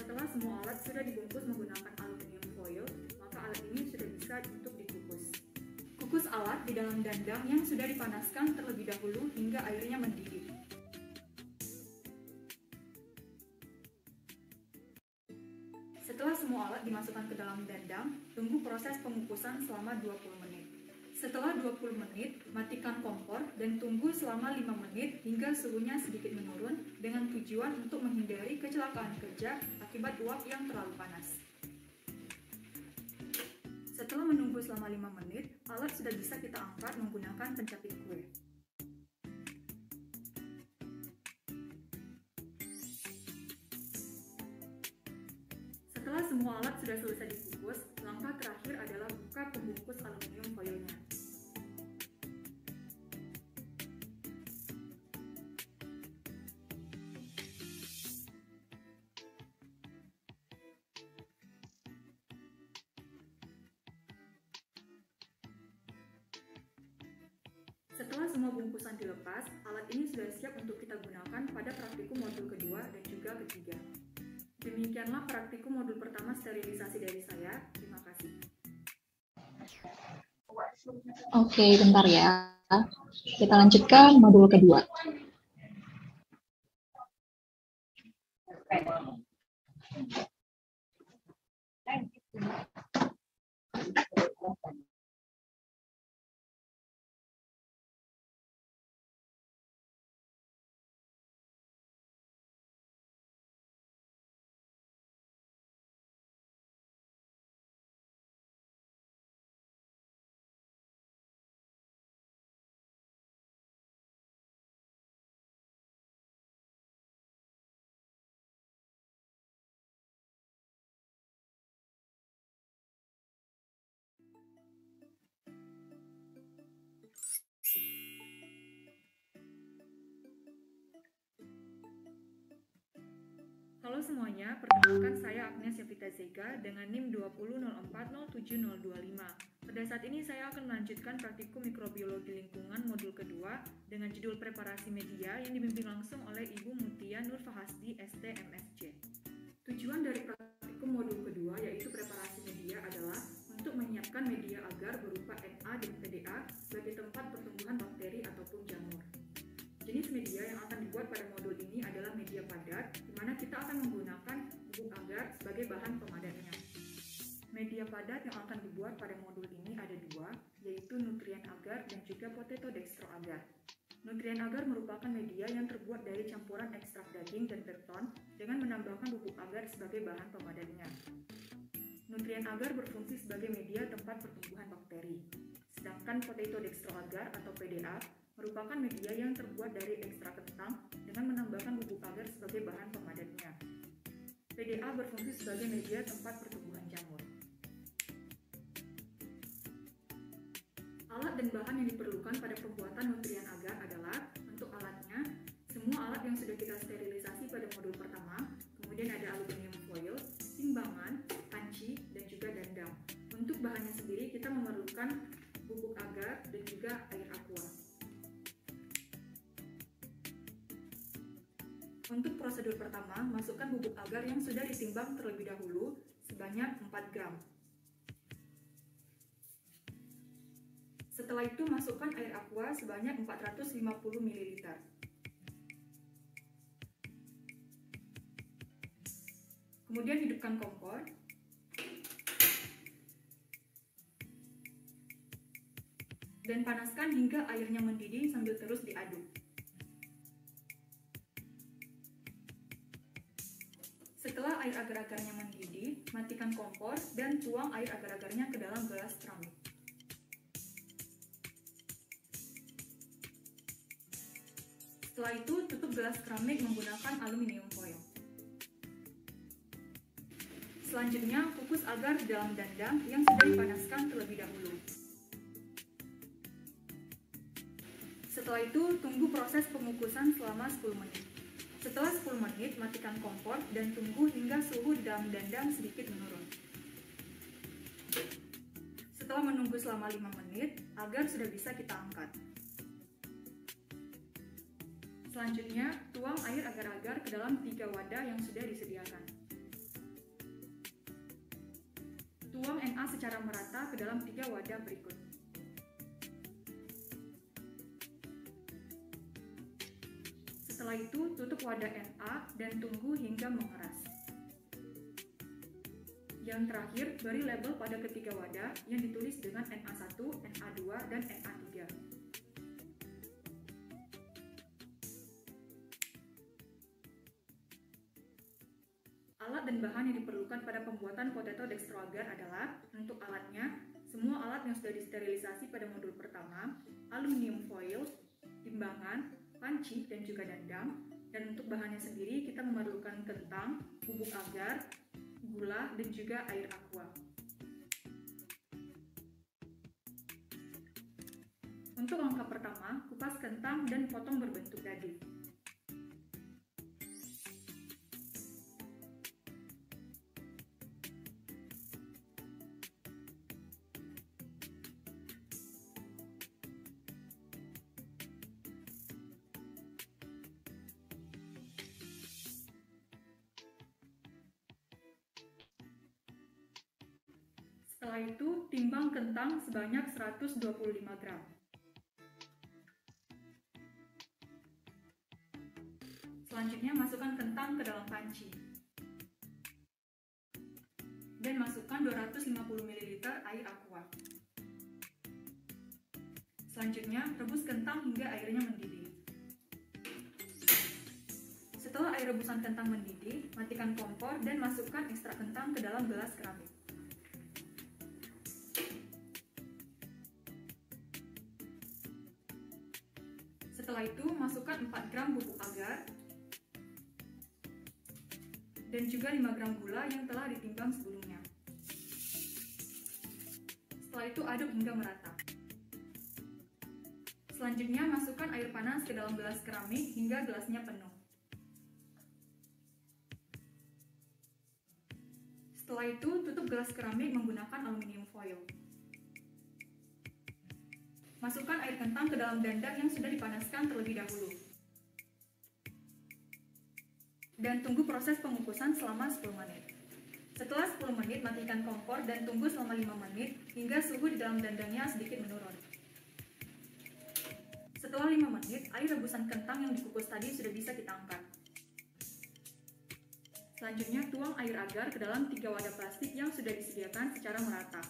Setelah semua alat sudah dibungkus menggunakan aluminium foil, maka alat ini sudah bisa untuk dikukus. Kukus alat di dalam dandang yang sudah dipanaskan terlebih dahulu hingga airnya mendidih. Setelah semua alat dimasukkan ke dalam dandang, tunggu proses pengukusan selama 20 menit. Setelah 20 menit, matikan kompor dan tunggu selama 5 menit hingga suhunya sedikit menurun dengan tujuan untuk menghindari kecelakaan kerja akibat uap yang terlalu panas. Setelah menunggu selama 5 menit, alat sudah bisa kita angkat menggunakan pencapit kue. Setelah semua alat sudah selesai dikukus, langkah terakhir adalah buka pembungkus aluminium foilnya. Setelah semua bungkusan dilepas, alat ini sudah siap untuk kita gunakan pada praktikum modul kedua dan juga ketiga. Demikianlah praktikum modul pertama sterilisasi dari saya. Terima kasih. Oke, bentar ya. Kita lanjutkan modul kedua. Halo semuanya, perkenalkan saya Agnes Yovita Zega dengan NIM 20040407025. Pada saat ini saya akan melanjutkan praktikum mikrobiologi lingkungan modul kedua dengan judul preparasi media yang dibimbing langsung oleh Ibu Mutia Nur Fahasdi, ST MSc. Tujuan dari praktikum modul kedua yaitu preparasi media adalah untuk menyiapkan media agar berupa NA dan PDA sebagai tempat pertumbuhan bakteri ataupun jamur. Jenis media yang akan dibuat pada modul ini adalah media padat, di mana kita akan menggunakan bubuk agar sebagai bahan pemadatnya. Media padat yang akan dibuat pada modul ini ada dua, yaitu nutrien agar dan juga potato dextro agar. Nutrien agar merupakan media yang terbuat dari campuran ekstrak daging dan pepton dengan menambahkan bubuk agar sebagai bahan pemadatnya. Nutrien agar berfungsi sebagai media tempat pertumbuhan bakteri. Sedangkan potato dextro agar atau PDA merupakan media yang terbuat dari ekstrak kentang dengan menambahkan bubuk agar sebagai bahan pemadatnya. PDA berfungsi sebagai media tempat pertumbuhan jamur. Alat dan bahan yang diperlukan pada pembuatan nutrien agar adalah untuk alatnya, semua alat yang sudah kita sterilisasi pada modul pertama, kemudian ada aluminium foil, timbangan, panci, dan juga dandang. Untuk bahannya sendiri kita memerlukan bubuk agar dan juga air aqua. Untuk prosedur pertama, masukkan bubuk agar yang sudah ditimbang terlebih dahulu sebanyak 4 gram. Setelah itu, masukkan air aqua sebanyak 450 ml. Kemudian hidupkan kompor. Dan panaskan hingga airnya mendidih sambil terus diaduk. Setelah air agar-agarnya mendidih, matikan kompor dan tuang air agar-agarnya ke dalam gelas keramik. Setelah itu, tutup gelas keramik menggunakan aluminium foil. Selanjutnya, kukus agar di dalam dandang yang sudah dipanaskan terlebih dahulu. Setelah itu, tunggu proses pengukusan selama 10 menit. Setelah 10 menit, matikan kompor dan tunggu hingga suhu di dalam dandang sedikit menurun. Setelah menunggu selama 5 menit, agar sudah bisa kita angkat. Selanjutnya, tuang air agar-agar ke dalam 3 wadah yang sudah disediakan. Tuang NA secara merata ke dalam 3 wadah berikut. Setelah itu, tutup wadah NA dan tunggu hingga mengeras. Yang terakhir, beri label pada ketiga wadah yang ditulis dengan NA1, NA2, dan NA3. Alat dan bahan yang diperlukan pada pembuatan potato dextro agar adalah, untuk alatnya, semua alat yang sudah disterilisasi pada modul pertama, aluminium foil, timbangan, panci, dan juga dandang. Dan untuk bahannya sendiri kita memerlukan kentang, bubuk agar, gula, dan juga air aqua. Untuk langkah pertama, kupas kentang dan potong berbentuk daging. Setelah itu, timbang kentang sebanyak 125 gram. Selanjutnya, masukkan kentang ke dalam panci. Dan masukkan 250 ml air aqua. Selanjutnya, rebus kentang hingga airnya mendidih. Setelah air rebusan kentang mendidih, matikan kompor dan masukkan ekstrak kentang ke dalam gelas keramik. Setelah itu, masukkan 4 gram bubuk agar dan juga 5 gram gula yang telah ditimbang sebelumnya. Setelah itu, aduk hingga merata. Selanjutnya, masukkan air panas ke dalam gelas keramik hingga gelasnya penuh. Setelah itu, tutup gelas keramik menggunakan aluminium foil. Masukkan air kentang ke dalam dandang yang sudah dipanaskan terlebih dahulu. Dan tunggu proses pengukusan selama 10 menit. Setelah 10 menit, matikan kompor dan tunggu selama 5 menit hingga suhu di dalam dandangnya sedikit menurun. Setelah 5 menit, air rebusan kentang yang dikukus tadi sudah bisa kita angkat. Selanjutnya, tuang air agar ke dalam 3 wadah plastik yang sudah disediakan secara merata.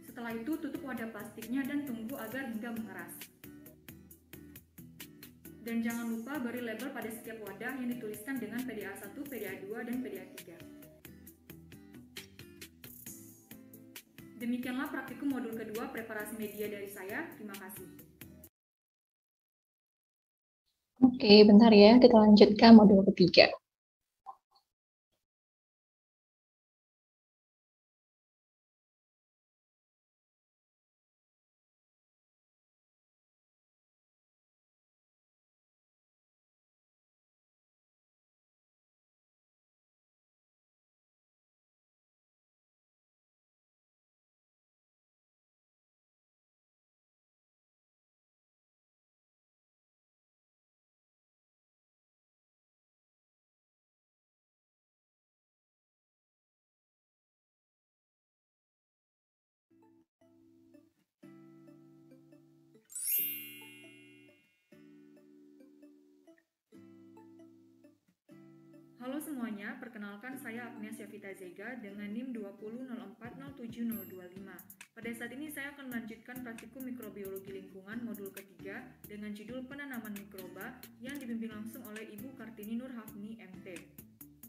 Setelah itu, tutup wadah plastiknya dan tunggu agar hingga mengeras. Dan jangan lupa beri label pada setiap wadah yang dituliskan dengan PDA1, PDA2, dan PDA3. Demikianlah praktikum modul kedua preparasi media dari saya. Terima kasih. Oke, bentar ya, kita lanjutkan modul ketiga. Halo semuanya, perkenalkan saya Agnes Yavita Zega dengan NIM 200407025. Pada saat ini saya akan melanjutkan praktikum mikrobiologi lingkungan modul ketiga dengan judul penanaman mikroba yang dibimbing langsung oleh Ibu Kartini Nur Hafni MT.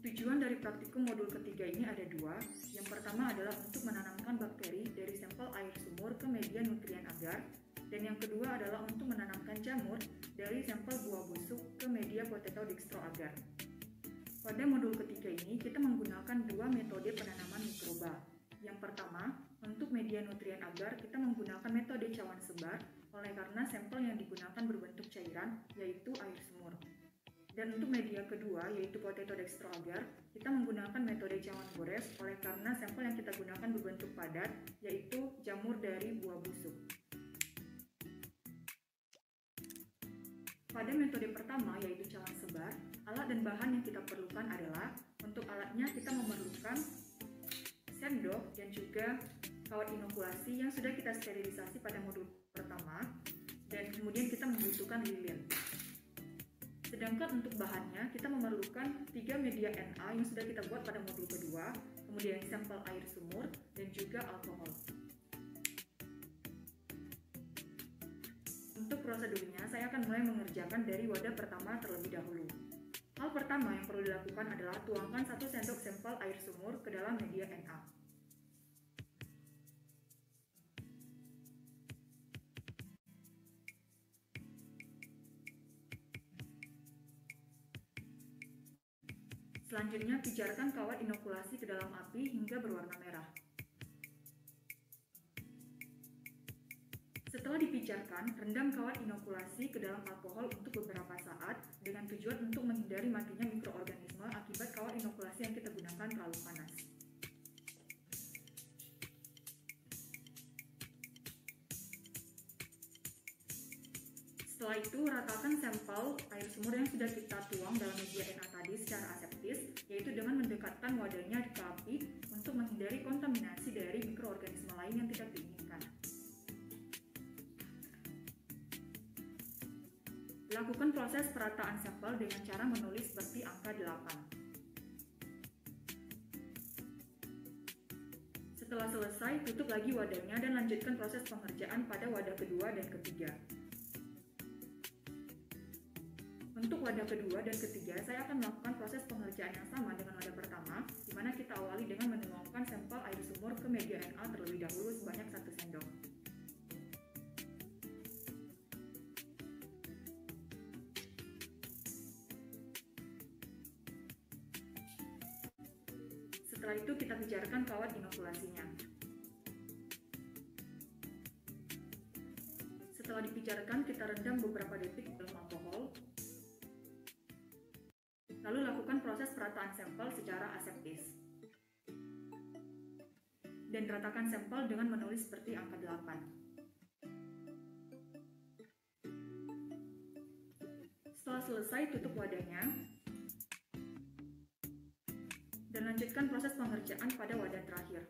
Tujuan dari praktikum modul ketiga ini ada dua. Yang pertama adalah untuk menanamkan bakteri dari sampel air sumur ke media nutrien agar, dan yang kedua adalah untuk menanamkan jamur dari sampel buah busuk ke media potato dextro agar. Pada modul ketiga ini, kita menggunakan dua metode penanaman mikroba. Yang pertama, untuk media nutrien agar, kita menggunakan metode cawan sebar, oleh karena sampel yang digunakan berbentuk cairan, yaitu air sumur. Dan untuk media kedua, yaitu potato dextro agar, kita menggunakan metode cawan gores, oleh karena sampel yang kita gunakan berbentuk padat, yaitu jamur dari buah busuk. Pada metode pertama, yaitu cawan sebar, alat dan bahan yang kita perlukan adalah, untuk alatnya kita memerlukan sendok dan juga kawat inokulasi yang sudah kita sterilisasi pada modul pertama, dan kemudian kita membutuhkan lilin. Sedangkan untuk bahannya, kita memerlukan 3 media Na yang sudah kita buat pada modul kedua, kemudian sampel air sumur, dan juga alkohol. Untuk prosedurnya, saya akan mulai mengerjakan dari wadah pertama terlebih dahulu. Hal pertama yang perlu dilakukan adalah tuangkan 1 sendok sampel air sumur ke dalam media Na. Selanjutnya, pijarkan kawat inokulasi ke dalam api hingga berwarna merah. Setelah dipijarkan, rendam kawat inokulasi ke dalam alkohol untuk beberapa saat dengan tujuan untuk menghindari matinya mikroorganisme akibat kawat inokulasi yang kita gunakan terlalu panas. Setelah itu, ratakan sampel air sumur yang sudah kita tuang dalam media Na tadi secara aseptis, yaitu dengan mendekatkan wadahnya ke api untuk menghindari kontaminasi dari mikroorganisme lain yang tidak diinginkan. Lakukan proses perataan sampel dengan cara menulis seperti angka 8. Setelah selesai, tutup lagi wadahnya dan lanjutkan proses pengerjaan pada wadah kedua dan ketiga. Untuk wadah kedua dan ketiga, saya akan melakukan proses pengerjaan yang sama dengan wadah pertama, di mana kita awali dengan menuangkan sampel air sumur ke media Na terlebih dahulu sebanyak 1 sendok. Setelah itu kita pijarkan kawat inokulasinya. Setelah dipijarkan, kita rendam beberapa detik dalam alkohol. Lalu lakukan proses perataan sampel secara aseptis. Dan ratakan sampel dengan menulis seperti angka 8. Setelah selesai, tutup wadahnya dan lanjutkan proses pengerjaan pada wadah terakhir.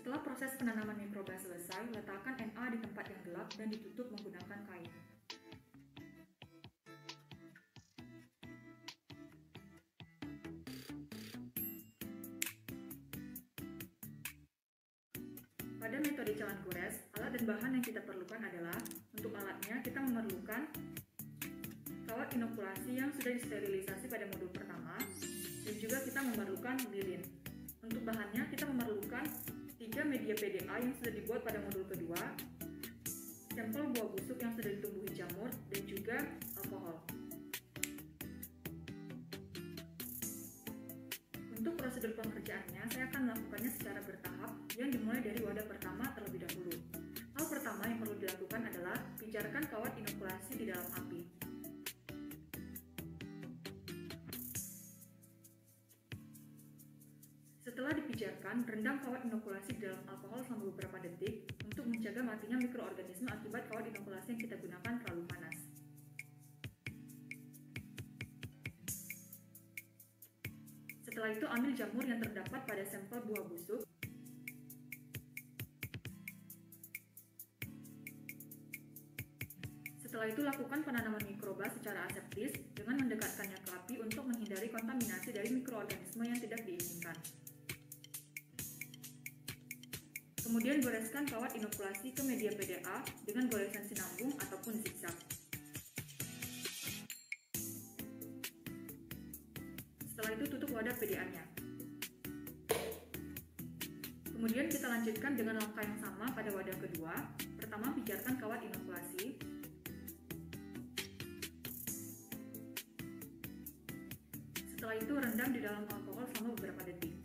Setelah proses penanaman mikroba selesai, letakkan NA di tempat yang gelap dan ditutup menggunakan kain. Pada metode cawan gores, alat dan bahan yang kita perlukan adalah, untuk alatnya kita memerlukan kawat inokulasi yang sudah disterilisasi pada modul pertama, dan juga kita memerlukan lilin. Untuk bahannya kita memerlukan 3 media PDA yang sudah dibuat pada modul kedua, sampel buah busuk yang sudah ditumbuhi jamur, dan juga alkohol. Untuk prosedur pengerjaannya, saya akan melakukannya secara bertahap, yang dimulai dari wadah pertama terlebih dahulu. Hal pertama yang perlu dilakukan adalah pijarkan kawat inokulasi di dalam api. Setelah dipijarkan, rendam kawat inokulasi di dalam alkohol selama beberapa detik untuk mencegah matinya mikroorganisme akibat kawat inokulasi yang kita gunakan terlalu panas. Setelah itu, ambil jamur yang terdapat pada sampel buah busuk. Setelah itu, lakukan penanaman mikroba secara aseptis dengan mendekatkannya ke api untuk menghindari kontaminasi dari mikroorganisme yang tidak diinginkan. Kemudian goreskan kawat inokulasi ke media PDA dengan goresan sinambung ataupun zigzag. Setelah itu tutup wadah PDA-nya. Kemudian kita lanjutkan dengan langkah yang sama pada wadah kedua. Pertama, pijarkan kawat inokulasi. Setelah itu rendam di dalam alkohol selama beberapa detik.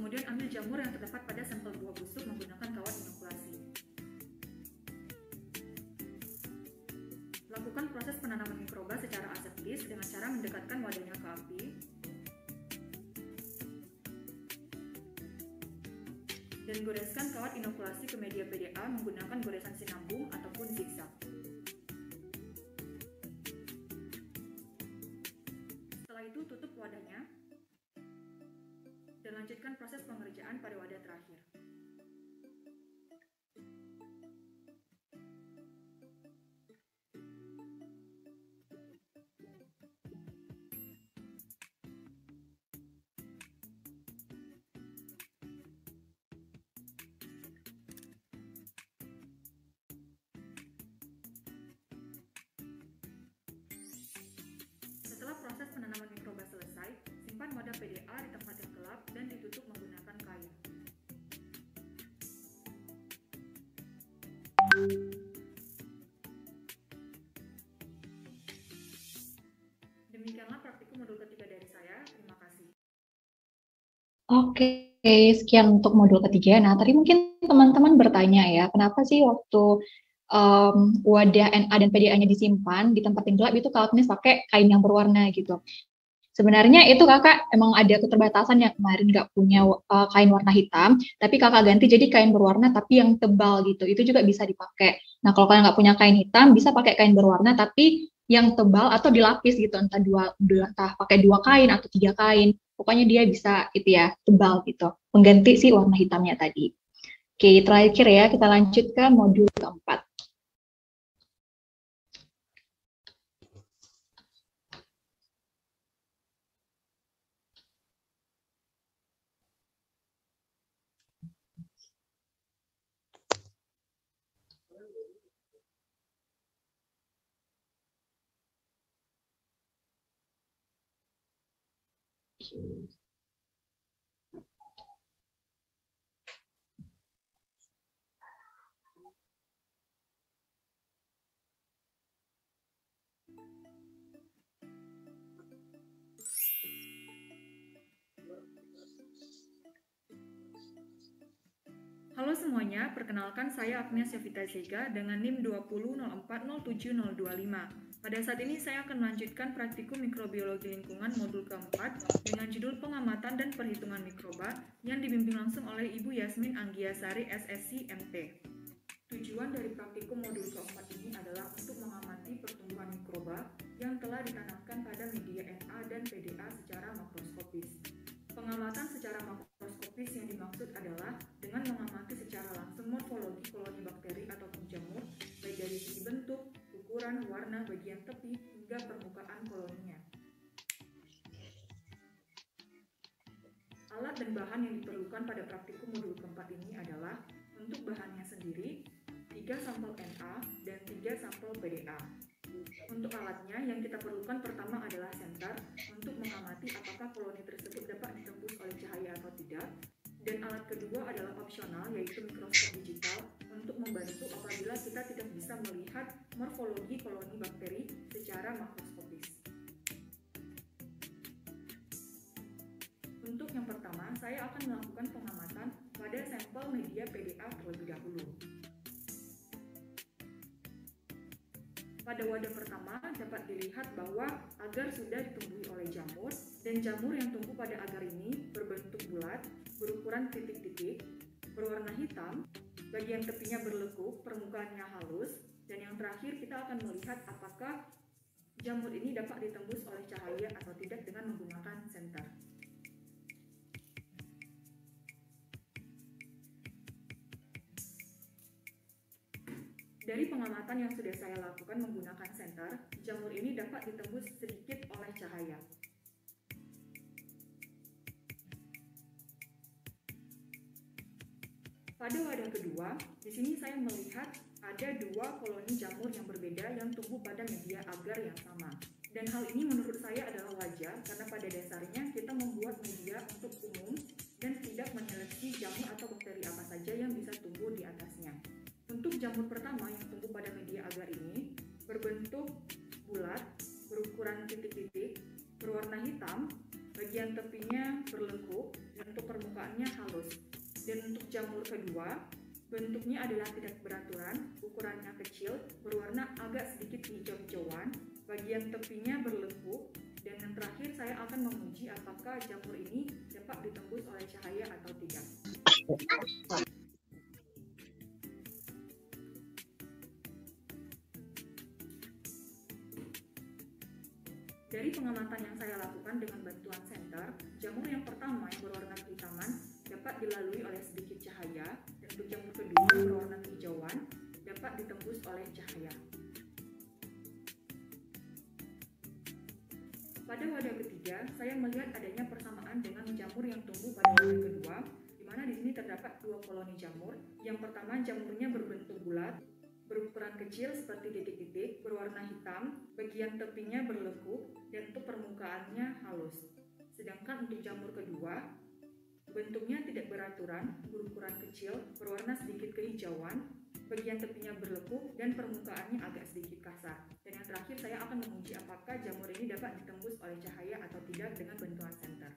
Kemudian ambil jamur yang terdapat pada sampel buah busuk menggunakan kawat inokulasi. Lakukan proses penanaman mikroba secara aseptis dengan cara mendekatkan wadahnya ke api. Dan goreskan kawat inokulasi ke media PDA menggunakan goresan sinambung ataupun zigzag. Setelah itu tutup wadahnya dan lanjutkan proses pengerjaan pada wadah terakhir. Setelah proses penanaman mikroba selesai, simpan wadah PDA di tempat yang gelap dan ditutup menggunakan kain. Demikianlah praktikum modul ketiga dari saya. Terima kasih. Oke, sekian untuk modul ketiga. Nah, tadi mungkin teman-teman bertanya ya, kenapa sih waktu wadah NA dan PDA-nya disimpan di tempat yang gelap itu Kak Agnes pakai kain yang berwarna gitu. Sebenarnya itu kakak emang ada keterbatasan yang kemarin nggak punya kain warna hitam, tapi kakak ganti jadi kain berwarna tapi yang tebal gitu. Itu juga bisa dipakai. Nah kalau kalian nggak punya kain hitam, bisa pakai kain berwarna tapi yang tebal atau dilapis gitu, entah pakai 2 kain atau 3 kain. Pokoknya dia bisa itu ya tebal gitu. Pengganti si warna hitamnya tadi. Oke, terakhir ya kita lanjut ke modul keempat. Halo semuanya, perkenalkan saya Agnes Yovita Zega dengan NIM 200407025. Pada saat ini saya akan melanjutkan praktikum mikrobiologi lingkungan modul keempat dengan judul pengamatan dan perhitungan mikroba yang dibimbing langsung oleh Ibu Yasmin Anggiasari SSC MT. Tujuan dari praktikum modul keempat ini adalah untuk mengamati pertumbuhan mikroba yang telah ditanamkan pada media Na dan PDA secara makroskopis. Pengamatan secara makroskopis yang dimaksud adalah dengan mengamati secara langsung morfologi koloni bakteri ataupun jamur, baik dari segi bentuk, ukuran, warna, bagian tepi, hingga permukaan koloninya. Alat dan bahan yang diperlukan pada praktikum modul keempat ini adalah untuk bahannya sendiri, 3 sampel Na dan 3 sampel PDA. Untuk alatnya, yang kita perlukan pertama adalah senter untuk mengamati apakah koloni tersebut dapat ditembus oleh cahaya atau tidak. Dan alat kedua adalah opsional, yaitu mikroskop digital untuk membantu apabila kita tidak bisa melihat morfologi koloni bakteri secara makroskopis. Untuk yang pertama, saya akan melakukan pengamatan pada sampel media PDA terlebih dahulu. Pada wadah pertama dapat dilihat bahwa agar sudah ditumbuhi oleh jamur, dan jamur yang tumbuh pada agar ini berbentuk bulat, berukuran titik-titik, berwarna hitam, bagian tepinya berlekuk, permukaannya halus, dan yang terakhir kita akan melihat apakah jamur ini dapat ditembus oleh cahaya atau tidak dengan menggunakan senter. Dari pengamatan yang sudah saya lakukan menggunakan senter, jamur ini dapat ditembus sedikit oleh cahaya. Pada wadah kedua, di sini saya melihat ada 2 koloni jamur yang berbeda yang tumbuh pada media agar yang sama. Dan hal ini menurut saya adalah wajar karena pada dasarnya kita membuat media untuk umum dan tidak menyeleksi jamur atau bakteri apa saja yang bisa tumbuh di atasnya. Untuk jamur pertama yang tumbuh pada media agar ini berbentuk bulat, berukuran titik-titik, berwarna hitam, bagian tepinya berlekuk, dan untuk permukaannya halus. Dan untuk jamur kedua, bentuknya adalah tidak beraturan, ukurannya kecil, berwarna agak sedikit hijau-hijauan, bagian tepinya berlekuk, dan yang terakhir saya akan menguji apakah jamur ini dapat ditembus oleh cahaya atau tidak. Dari pengamatan yang saya lakukan dengan bantuan senter, jamur yang pertama yang berwarna kehitaman dapat dilalui oleh sedikit cahaya, dan untuk jamur kedua yang berwarna kehijauan dapat ditembus oleh cahaya. Pada wadah ketiga, saya melihat adanya persamaan dengan jamur yang tumbuh pada wadah kedua, di mana di sini terdapat 2 koloni jamur. Yang pertama, jamurnya berbentuk bulat, berukuran kecil seperti titik-titik, berwarna hitam, bagian tepinya berlekuk, dan untuk permukaannya halus. Sedangkan untuk jamur kedua, bentuknya tidak beraturan, berukuran kecil, berwarna sedikit kehijauan, bagian tepinya berlekuk, dan permukaannya agak sedikit kasar. Dan yang terakhir saya akan menguji apakah jamur ini dapat ditembus oleh cahaya atau tidak dengan bantuan senter.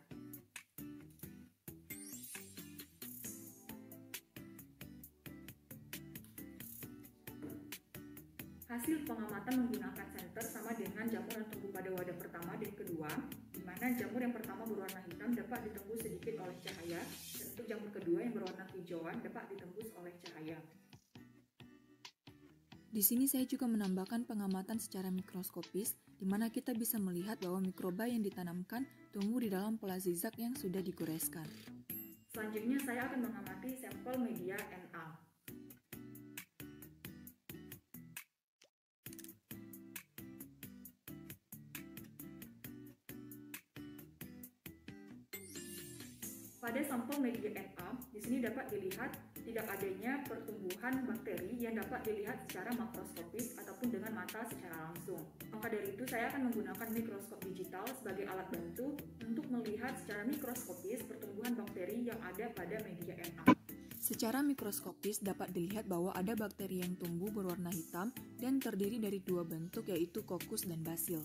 Hasil pengamatan menggunakan senter sama dengan jamur yang tumbuh pada wadah pertama dan kedua, di mana jamur yang pertama berwarna hitam dapat ditembus sedikit oleh cahaya, dan untuk jamur kedua yang berwarna hijauan dapat ditembus oleh cahaya. Di sini saya juga menambahkan pengamatan secara mikroskopis, di mana kita bisa melihat bahwa mikroba yang ditanamkan tumbuh di dalam pola zigzag yang sudah digoreskan. Selanjutnya saya akan mengamati sampel media Na. Pada sampel media Na, di sini dapat dilihat tidak adanya pertumbuhan bakteri yang dapat dilihat secara makroskopis ataupun dengan mata secara langsung. Maka dari itu saya akan menggunakan mikroskop digital sebagai alat bantu untuk melihat secara mikroskopis pertumbuhan bakteri yang ada pada media Na. Secara mikroskopis dapat dilihat bahwa ada bakteri yang tumbuh berwarna hitam dan terdiri dari dua bentuk yaitu kokus dan basil.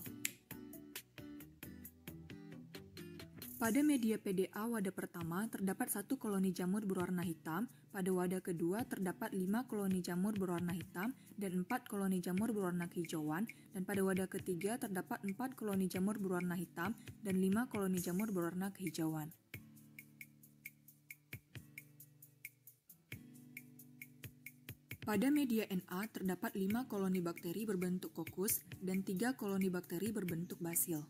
Pada media PDA wadah pertama terdapat 1 koloni jamur berwarna hitam, pada wadah kedua terdapat 5 koloni jamur berwarna hitam dan 4 koloni jamur berwarna kehijauan, dan pada wadah ketiga terdapat 4 koloni jamur berwarna hitam dan 5 koloni jamur berwarna kehijauan. Pada media Na terdapat 5 koloni bakteri berbentuk kokus dan 3 koloni bakteri berbentuk basil.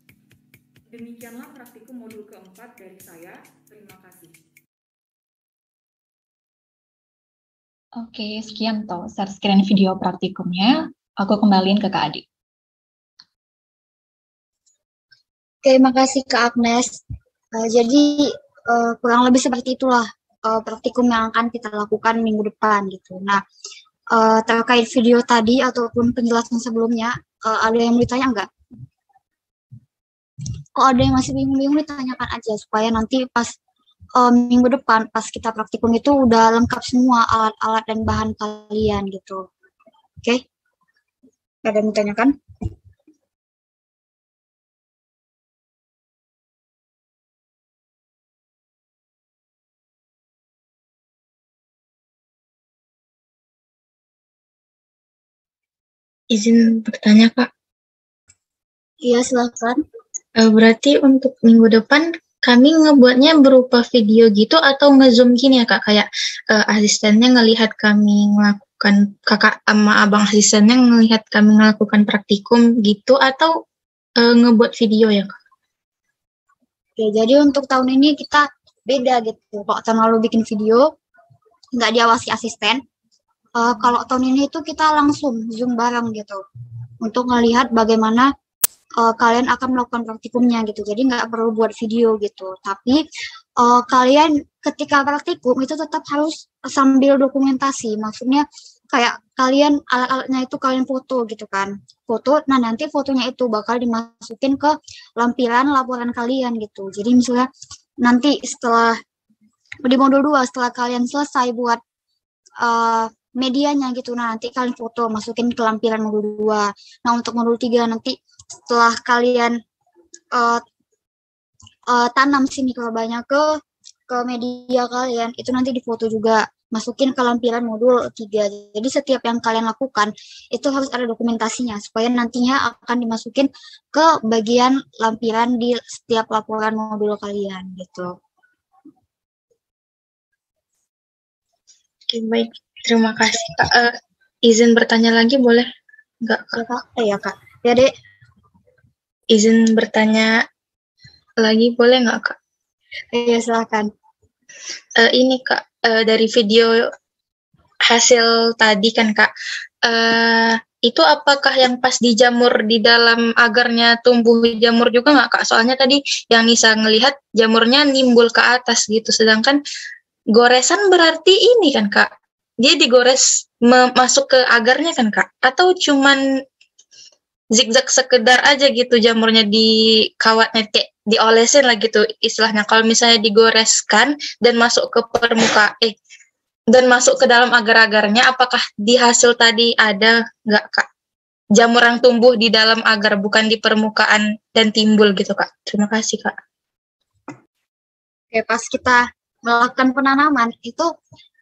Demikianlah praktikum modul keempat dari saya. Terima kasih. Oke, sekian toh share screen video praktikumnya. Aku kembaliin ke Kak Adi. Oke, makasih Kak Agnes. Jadi kurang lebih seperti itulah praktikum yang akan kita lakukan minggu depan gitu. Nah, terkait video tadi ataupun penjelasan sebelumnya, ada yang mau ditanya nggak? Kalau ada yang masih bingung-bingung ditanyakan aja supaya nanti pas minggu depan pas kita praktikum itu udah lengkap semua alat-alat dan bahan kalian gitu. Oke? Ada yang ditanyakan? Izin bertanya, Kak. Iya, silakan. Berarti untuk minggu depan kami ngebuatnya berupa video gitu atau nge-zoom gini ya, Kak? Kayak asistennya ngelihat kami melakukan, kakak sama abang asistennya ngelihat kami melakukan praktikum gitu, atau ngebuat video ya, Kak? Oke, jadi untuk tahun ini kita beda gitu. Kalau tahun lalu bikin video, nggak diawasi asisten. Kalau tahun ini itu kita langsung Zoom bareng gitu. Untuk ngelihat bagaimana kalian akan melakukan praktikumnya gitu. Jadi nggak perlu buat video gitu. Tapi kalian ketika praktikum itu tetap harus sambil dokumentasi. Maksudnya kayak kalian alat-alatnya itu kalian foto gitu kan. Foto, nah nanti fotonya itu bakal dimasukin ke lampiran laporan kalian gitu. Jadi misalnya nanti setelah di modul 2 setelah kalian selesai buat medianya gitu, nah nanti kalian foto masukin ke lampiran modul 2. Nah untuk modul 3 nanti setelah kalian tanam si mikrobanya ke media kalian, itu nanti difoto juga, masukin ke lampiran modul 3. Jadi setiap yang kalian lakukan itu harus ada dokumentasinya supaya nantinya akan dimasukin ke bagian lampiran di setiap laporan modul kalian gitu. Oke, baik. Terima kasih, Kak. Izin bertanya lagi boleh nggak, Kak? Iya, Kak. Ya, Dek. Izin bertanya lagi boleh nggak, Kak? Iya, silakan. Ini, Kak, dari video hasil tadi kan, Kak, itu apakah yang pas dijamur di dalam agarnya tumbuh jamur juga nggak, Kak? Soalnya tadi yang Nisa ngelihat jamurnya nimbul ke atas gitu, sedangkan goresan berarti ini kan, Kak? Dia digores masuk ke agarnya kan, Kak? Atau cuman zigzag sekedar aja gitu jamurnya di kawatnya, kayak diolesin lah gitu istilahnya. Kalau misalnya digoreskan dan masuk ke dan masuk ke dalam agar-agarnya, apakah di hasil tadi ada nggak, Kak? Jamur yang tumbuh di dalam agar, bukan di permukaan dan timbul gitu, Kak. Terima kasih, Kak. Oke, pas kita melakukan penanaman itu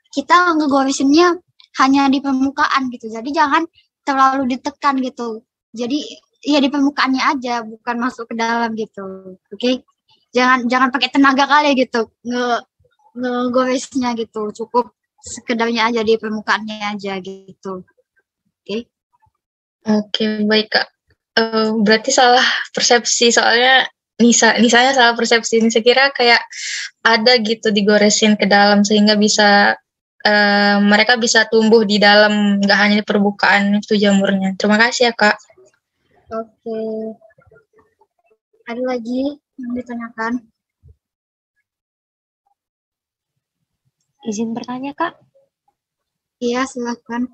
kita ngegoresinnya hanya di permukaan gitu. Jadi jangan terlalu ditekan gitu. Jadi ya di permukaannya aja, bukan masuk ke dalam gitu. Oke. Jangan pakai tenaga kali gitu ngegoresnya gitu. Cukup sekedarnya aja di permukaannya aja gitu. Oke. Oke, baik, Kak. Berarti salah persepsi, soalnya Nisanya salah persepsi. Nisa kira kayak ada gitu digoresin ke dalam sehingga bisa mereka bisa tumbuh di dalam, nggak hanya di permukaan itu jamurnya. Terima kasih ya, Kak. Oke. Ada lagi yang ditanyakan? Izin bertanya, Kak. Iya, silakan.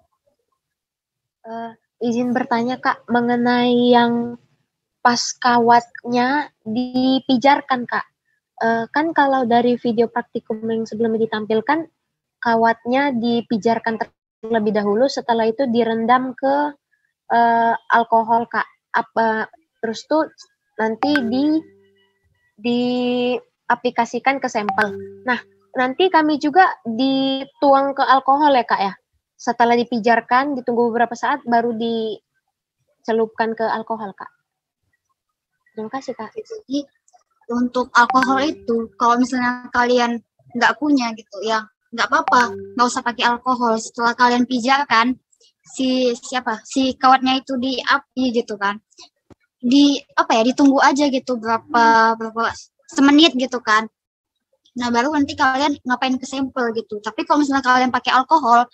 Izin bertanya Kak, mengenai yang pas kawatnya dipijarkan Kak. Kan kalau dari video praktikum yang sebelumnya ditampilkan, kawatnya dipijarkan terlebih dahulu, setelah itu direndam ke alkohol Kak. Terus tuh nanti diaplikasikan ke sampel. Nah, nanti kami juga dituang ke alkohol ya Kak ya. Setelah dipijarkan, ditunggu beberapa saat baru dicelupkan ke alkohol Kak. Terima kasih Kak. Jadi untuk alkohol itu, kalau misalnya kalian nggak punya gitu, ya nggak apa-apa, nggak usah pakai alkohol. Setelah kalian pijarkan, si kawatnya itu di api gitu kan, ditunggu aja gitu berapa semenit gitu kan. Nah baru nanti kalian ngapain ke sampel gitu. Tapi kalau misalnya kalian pakai alkohol,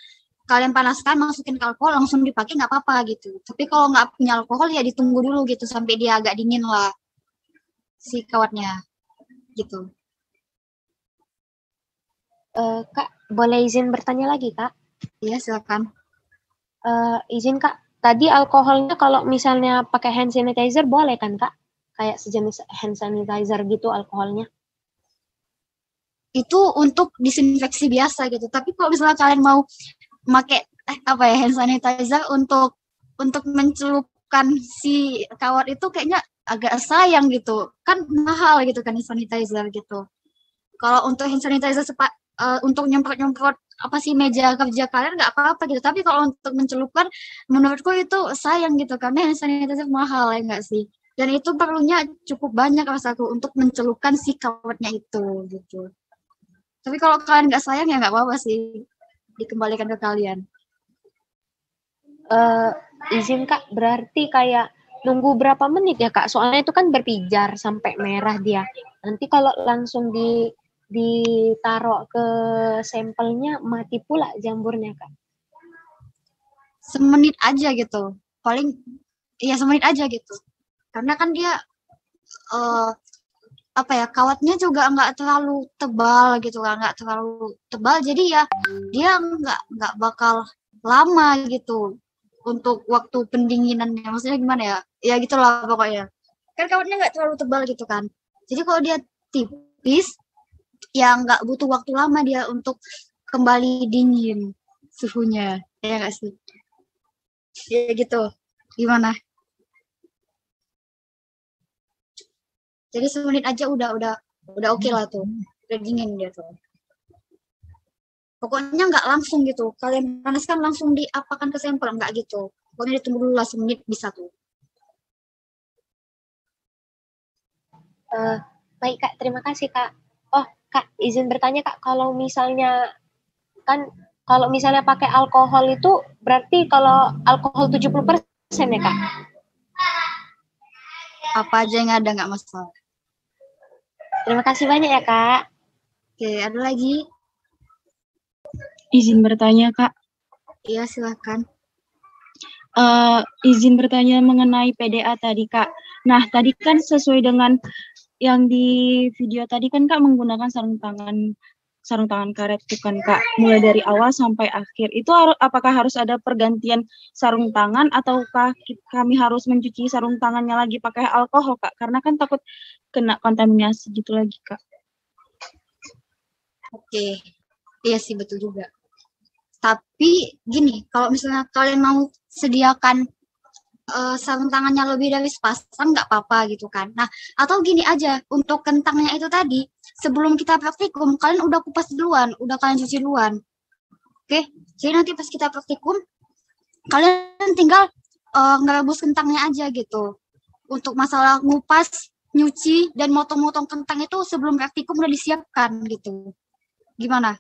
kalian panaskan, masukin ke alkohol, langsung dipakai nggak apa-apa gitu. Tapi kalau nggak punya alkohol ya ditunggu dulu gitu sampai dia agak dingin lah si kawatnya gitu. Kak, boleh izin bertanya lagi Kak? Iya silakan. Izin Kak, tadi alkoholnya kalau misalnya pakai hand sanitizer boleh kan Kak? Kayak sejenis hand sanitizer gitu alkoholnya. Itu untuk disinfeksi biasa gitu. Tapi kalau misalnya kalian mau pakai hand sanitizer untuk mencelupkan si kawat itu kayaknya agak sayang gitu. Kan mahal gitu kan hand sanitizer gitu. Kalau untuk hand sanitizer untuk nyemprot-nyemprot apa sih meja kerja kalian nggak apa-apa gitu. Tapi kalau untuk mencelupkan menurutku itu sayang gitu karena hand sanitizer mahal ya nggak sih. Dan itu perlunya cukup banyak rasaku untuk mencelupkan si kawatnya itu gitu. Tapi kalau kalian nggak sayang ya nggak apa-apa sih, dikembalikan ke kalian. Izin Kak, berarti kayak nunggu berapa menit ya Kak? Soalnya itu kan berpijar sampai merah dia. Nanti kalau langsung ditaruh ke sampelnya mati pula jamurnya Kak. Semenit aja gitu, paling ya semenit aja gitu. Karena kan dia kawatnya juga nggak terlalu tebal gitu kan, nggak terlalu tebal, jadi ya dia nggak bakal lama gitu untuk waktu pendinginannya. Maksudnya gimana ya? Ya gitulah pokoknya. Kan kawatnya nggak terlalu tebal gitu kan. Jadi kalau dia tipis, ya nggak butuh waktu lama dia untuk kembali dingin suhunya. Ya nggak sih? Ya gitu. Gimana? Jadi semenit aja udah oke lah tuh. Udah dingin dia tuh. Pokoknya nggak langsung gitu. Kalian panaskan langsung diapakan ke sampel, nggak gitu. Pokoknya ditunggu dulu lah semenit bisa tuh. Baik Kak, terima kasih Kak. Oh Kak, izin bertanya Kak, kalau misalnya pakai alkohol itu berarti kalau alkohol 70% ya Kak? Apa aja yang ada nggak masalah. Terima kasih banyak ya Kak. Oke, ada lagi? Izin bertanya Kak. Iya silakan. Izin bertanya mengenai PDA tadi Kak. Nah tadi kan sesuai dengan yang di video tadi kan Kak menggunakan sarung tangan karet itu kan Kak, mulai dari awal sampai akhir. Itu apakah harus ada pergantian sarung tangan ataukah kami harus mencuci sarung tangannya lagi pakai alkohol Kak? Karena kan takut kena kontaminasi gitu lagi Kak. Oke, iya sih betul juga. Tapi gini, kalau misalnya kalian mau sediakan sarung tangannya lebih dari sepasang nggak apa-apa gitu kan. Nah, atau gini aja, untuk kentangnya itu tadi, sebelum kita praktikum, kalian udah kupas duluan, udah kalian cuci duluan. Oke, jadi nanti pas kita praktikum, kalian tinggal ngerebus kentangnya aja gitu. Untuk masalah ngupas, nyuci, dan motong-motong kentang itu sebelum praktikum udah disiapkan gitu. Gimana?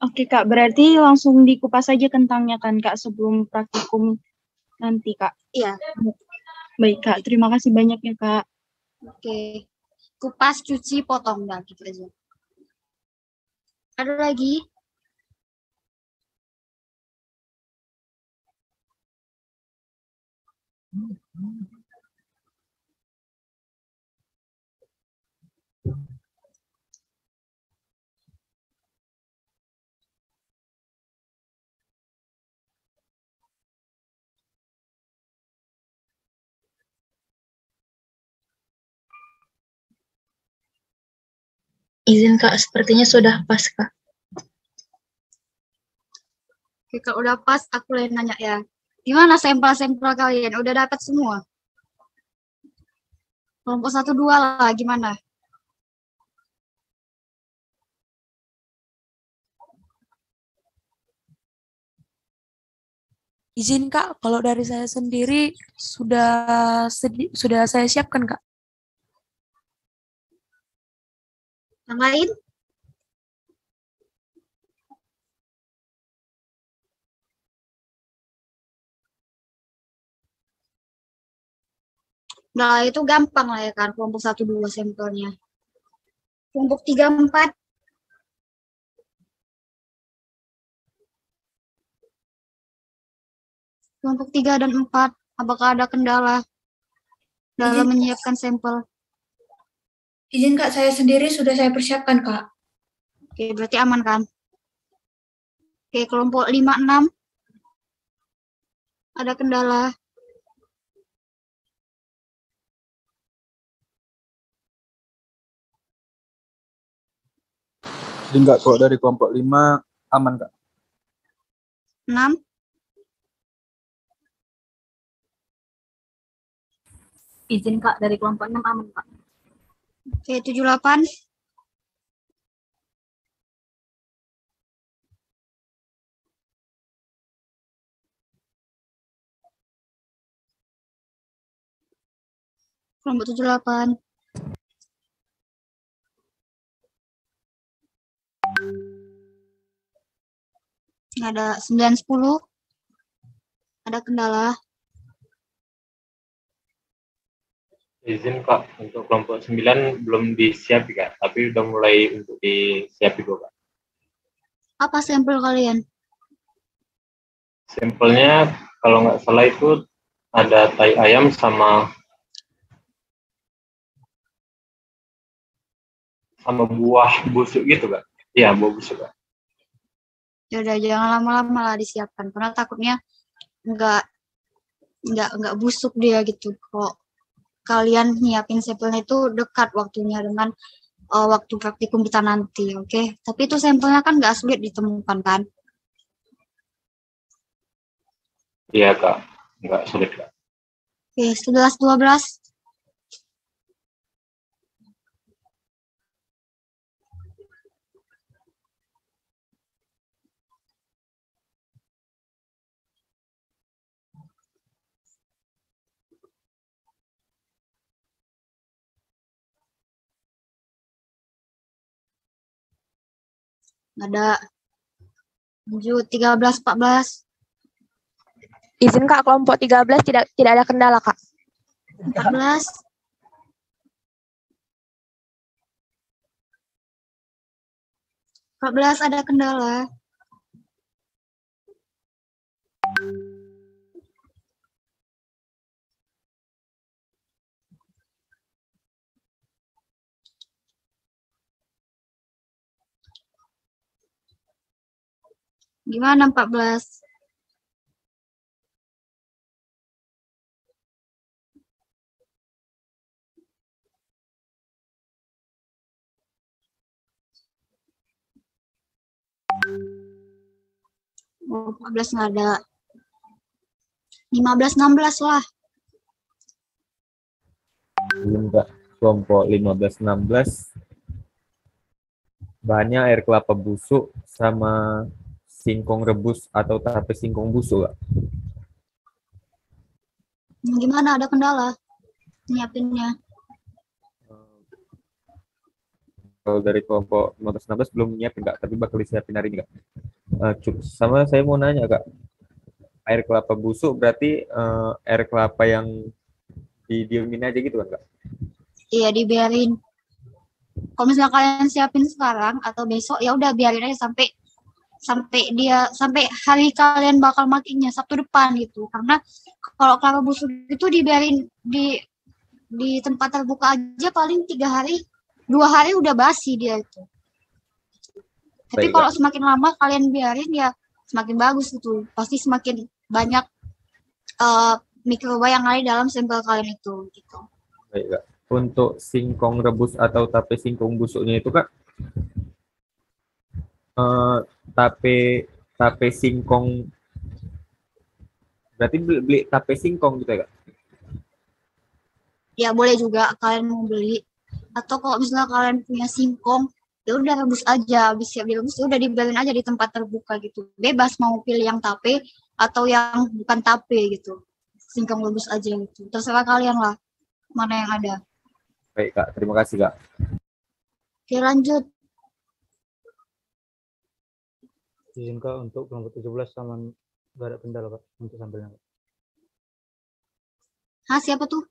Oke Kak, berarti langsung dikupas saja kentangnya kan Kak sebelum praktikum nanti Kak? Iya. Baik Kak, terima kasih banyak ya Kak. Oke, kupas, cuci, potong, dah gitu aja. Ada lagi? Izin Kak, sepertinya sudah pas Kak. Oke, kalau udah pas, aku lain nanya ya. Gimana sampel-sampel kalian? Udah dapat semua? Kelompok 1, 2 lah, gimana? Izin Kak, kalau dari saya sendiri sudah saya siapkan Kak. Yang lain? Nah, itu gampang lah ya kan, kelompok 1, 2 sampelnya. Kelompok 3, 4. Kelompok 3 dan 4, apakah ada kendala dalam menyiapkan sampel? Izin Kak, saya sendiri sudah saya persiapkan Kak. Oke, berarti aman kan? Oke, kelompok 5, 6. Ada kendala? Jadi enggak, kalau dari kelompok 5 aman Kak. 6. Izin Kak, dari kelompok 6 aman Kak. Oke, 7, 8. Kelompok 7, 8. Ada 9, 10. Ada kendala? Izin Kak, untuk kelompok 9 belum disiap Kak, tapi udah mulai untuk disiap juga Kak. Apa sampel kalian? Sampelnya kalau nggak salah itu ada tai ayam sama buah busuk gitu Kak. Iya, buah busuk Kak. Ya udah, jangan lama-lama lah disiapkan, karena takutnya nggak busuk dia gitu. Kok kalian nyiapin sampelnya itu dekat waktunya dengan waktu praktikum kita nanti, oke? Tapi itu sampelnya kan nggak sulit ditemukan kan? Iya Kak, nggak sulit Kak. Oke, 11, 12. Ada 7, 13, 14. Izin Kak, kelompok 13 tidak ada kendala Kak. 14. 14 ada kendala. Gimana 14? Oh, 14 nggak ada. 15, 16 lah. Belum Kak, kelompok 15, 16. Bahannya air kelapa busuk sama singkong rebus atau tape singkong busuk Kak. Gimana, ada kendala nyiapinnya? Kalau dari kelompok 15, 16 belum nyiapin Kak, tapi bakal disiapin hari ini Kak. Sama saya mau nanya Kak, air kelapa busuk berarti air kelapa yang didiemin aja gitu kan Kak? Iya, dibiarin. Kalau misalnya kalian siapin sekarang atau besok, ya udah biarin aja sampai hari kalian bakal makainya Sabtu depan gitu. Karena kalau kelapa busuk itu dibiarin di tempat terbuka aja paling 3 hari, 2 hari udah basi dia itu. Tapi kalau semakin lama kalian biarin ya semakin bagus gitu. Pasti semakin banyak mikroba yang ada dalam sampel kalian itu gitu. Baik Kak. Untuk singkong rebus atau tape singkong busuknya itu Kak, Tape singkong. Berarti beli tape singkong gitu ya, Kak? Ya boleh juga kalian mau beli. Atau kalau misalnya kalian punya singkong, ya udah rebus aja. Habis siap direbus, ya udah dibiarin aja di tempat terbuka gitu. Bebas mau pilih yang tape atau yang bukan tape gitu. Singkong rebus aja gitu. Terserah kalian lah mana yang ada. Baik, Kak. Terima kasih, Kak. Oke, lanjut. Izin Kak untuk kelompok 17 aman, gak ada kendala Kak untuk sampelnya Kak. Hah, siapa tuh?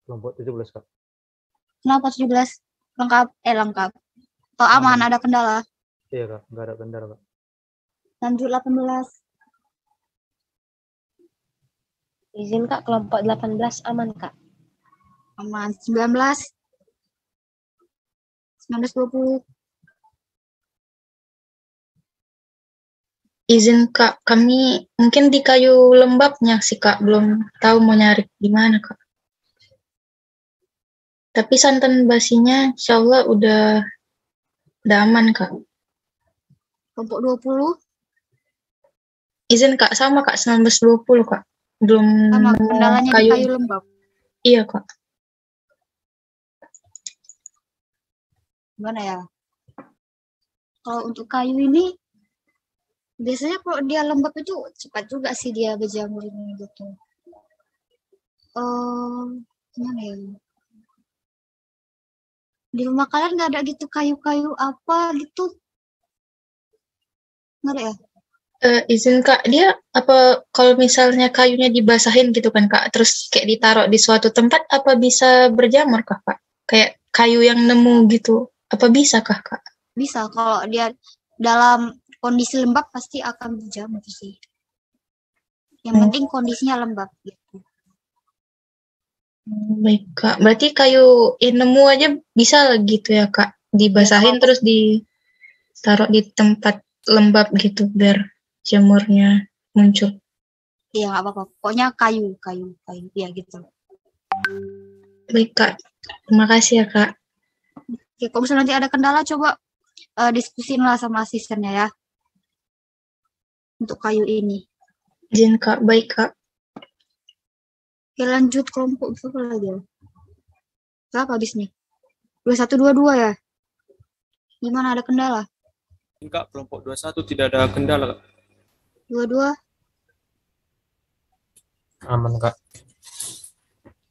Kelompok 17 Kak. Kenapa 17? Lengkap? Lengkap. Atau aman, ada kendala? Iya Kak, gak ada kendala Kak. Lanjut 18. Izin Kak, kelompok 18 aman Kak. Aman. 19. 19-20. Izin Kak, kami mungkin di kayu lembabnya sih Kak, belum tahu mau nyari di mana Kak. Tapi santan basinya insya Allah udah aman Kak. Kelompok 20. Izin Kak, sama Kak, 19-20 Kak. Belum sama kendalanya di kayu lembab. Iya Kak. Gimana ya? Kalau untuk kayu ini, biasanya kalau dia lembab itu cepat juga sih dia berjamur ini gitu. Gimana ya? Di rumah kalian nggak ada gitu kayu-kayu apa gitu? Nggak ada ya? Izin Kak, dia apa kalau misalnya kayunya dibasahin gitu kan Kak, terus kayak ditaruh di suatu tempat, apa bisa berjamur Kak? Kayak kayu yang nemu gitu, apa bisa Kak? Bisa, kalau dia dalam kondisi lembab pasti akan berjamur sih. Yang penting kondisinya lembab gitu. Baik Kak, berarti kayu yang nemu aja bisa gitu ya Kak, dibasahin ya, terus ditaruh di tempat lembab gitu biar jamurnya muncul. Iya, nggak apa-apa. Pokoknya kayu, ya gitu. Baik Kak, terima kasih ya Kak. Oke, kalau misalnya nanti ada kendala, coba diskusin lah sama asistennya ya. Untuk kayu ini. Izin Kak, baik Kak. Oke, lanjut kelompok berapa lagi ya? Berapa habis nih? 21-22 ya? Gimana, ada kendala? Kak, kelompok 21 tidak ada kendala Kak. 22? Aman Kak.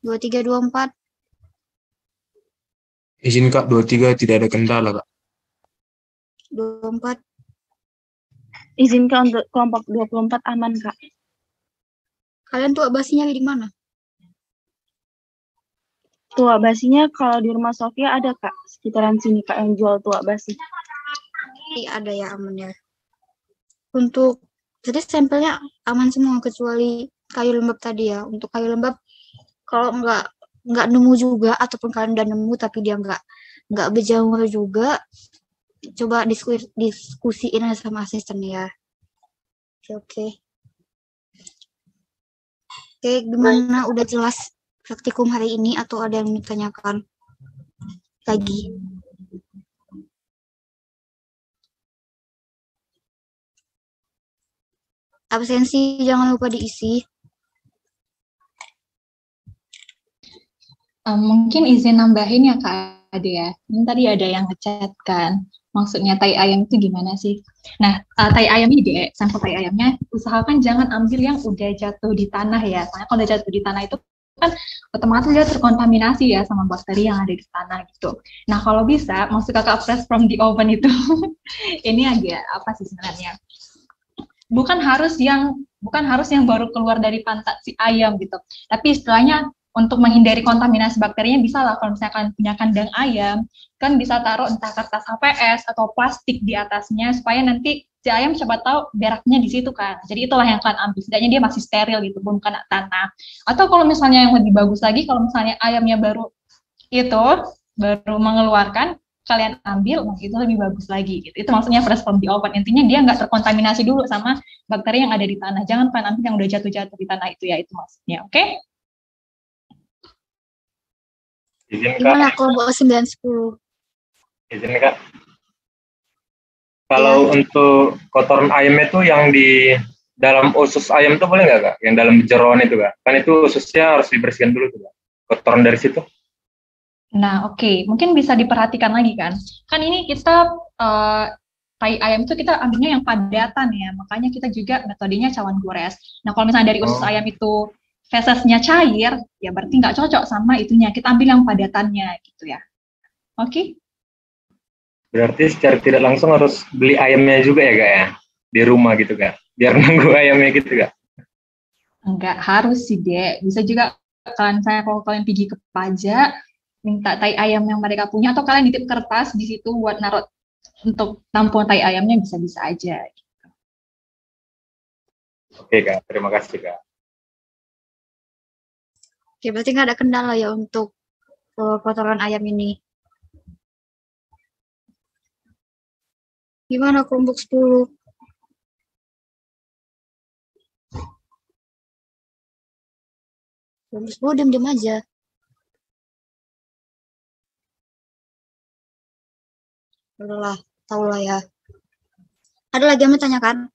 23-24? Izin Kak, 23 tidak ada kendala Kak. 24? Izin Kak untuk kelompok 24 aman Kak. Kalian tuh basinya di mana? Tuak basinya kalau di rumah Sofia ada Kak, sekitaran sini Kak yang jual tuak basi. Iya, ada ya, aman ya. Untuk jadi sampelnya aman semua kecuali kayu lembab tadi ya. Untuk kayu lembab kalau nggak nemu juga ataupun kalian udah nemu tapi dia nggak berjamur juga, coba diskusiin sama asisten ya. Oke. Oke, gimana, udah jelas praktikum hari ini atau ada yang ditanyakan lagi? Absensi jangan lupa diisi. Mungkin izin nambahin ya Kak Ade ya. Ini tadi ada yang ngechat kan. Maksudnya tai ayam itu gimana sih? Nah, tai ayam ini sampel tai ayamnya usahakan jangan ambil yang udah jatuh di tanah ya. Soalnya kalau udah jatuh di tanah itu kan otomatis dia terkontaminasi ya sama bakteri yang ada di tanah gitu. Nah, kalau bisa maksud Kakak fresh from the oven itu ini agak apa sih sebenarnya? Bukan harus yang baru keluar dari pantat si ayam gitu. Tapi istilahnya untuk menghindari kontaminasi bakterinya bisa lah kalau misalkan punya kandang ayam, kan bisa taruh entah kertas HPS atau plastik di atasnya supaya nanti si ayam siapa tahu beraknya di situ kan. Jadi itulah yang kalian ambil. Setidaknya dia masih steril gitu, belum kena tanah. Atau kalau misalnya yang lebih bagus lagi, kalau misalnya ayamnya baru mengeluarkan, kalian ambil, itu lebih bagus lagi gitu. Itu maksudnya fresh from the oven. Intinya dia nggak terkontaminasi dulu sama bakteri yang ada di tanah. Jangan kalian ambil yang udah jatuh-jatuh di tanah itu ya, itu maksudnya. Oke? Gimana kelompok 9-10? Izin Kak. Kalau untuk kotoran ayam itu yang di dalam usus ayam itu boleh nggak Kak? Yang dalam jeroan itu Kak? Kan itu ususnya harus dibersihkan dulu tuh Kak. Kotoran dari situ. Nah, oke. Mungkin bisa diperhatikan lagi kan. Kan ini kita tai ayam itu kita ambilnya yang padatan ya. Makanya kita juga metodenya cawan gores. Nah, kalau misalnya dari usus ayam itu fesesnya cair, ya berarti nggak cocok sama itunya. Kita ambil yang padatannya gitu ya. Oke? Berarti secara tidak langsung harus beli ayamnya juga ya Kak ya? Di rumah gitu Kak? Biar nunggu ayamnya gitu Kak? Enggak harus sih, Dek. Bisa juga kalau kalian pergi ke pajak, minta tai ayam yang mereka punya, atau kalian nitip kertas di situ buat naruh untuk tampung tai ayamnya, bisa-bisa aja. Oke Kak, terima kasih Kak. Oke, berarti nggak ada kendala ya untuk kotoran ayam ini. Gimana kelompok 10? Kelompok 10 diam-diam aja. Udahlah, tahu lah ya. Ada lagi yang mau tanyakan?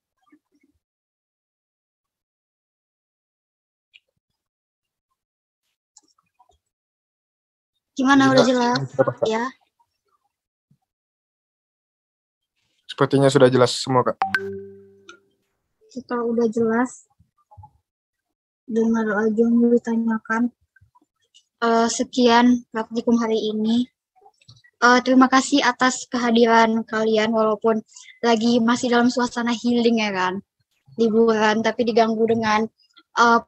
Gimana, udah jelas? Ya. Sepertinya sudah jelas semua, Kak. Setelah udah jelas, dan ada lagi yang mau ditanyakan. Sekian praktikum hari ini. Terima kasih atas kehadiran kalian, walaupun lagi masih dalam suasana healing ya kan, liburan, tapi diganggu dengan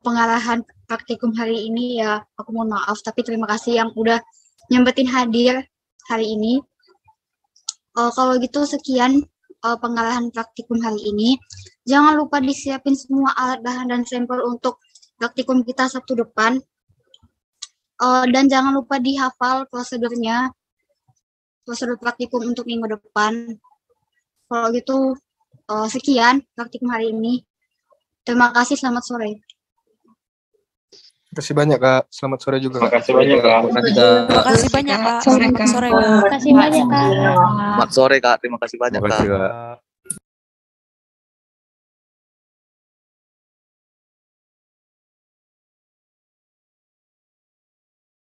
pengarahan praktikum hari ini ya. Aku mohon maaf, tapi terima kasih yang udah nyempetin hadir hari ini. Kalau gitu sekian pengarahan praktikum hari ini. Jangan lupa disiapin semua alat bahan dan sampel untuk praktikum kita Sabtu depan. Dan jangan lupa dihafal prosedurnya, prosedur praktikum untuk minggu depan. Kalau gitu sekian praktikum hari ini. Terima kasih, selamat sore. Terima kasih banyak, Kak. Selamat sore juga. Terima kasih banyak, Kak. Terima kasih banyak, Kak. Selamat sore, Kak. Terima kasih banyak, Kak. Selamat sore, Kak. Terima kasih banyak, Terima kasih, Kak. Kak.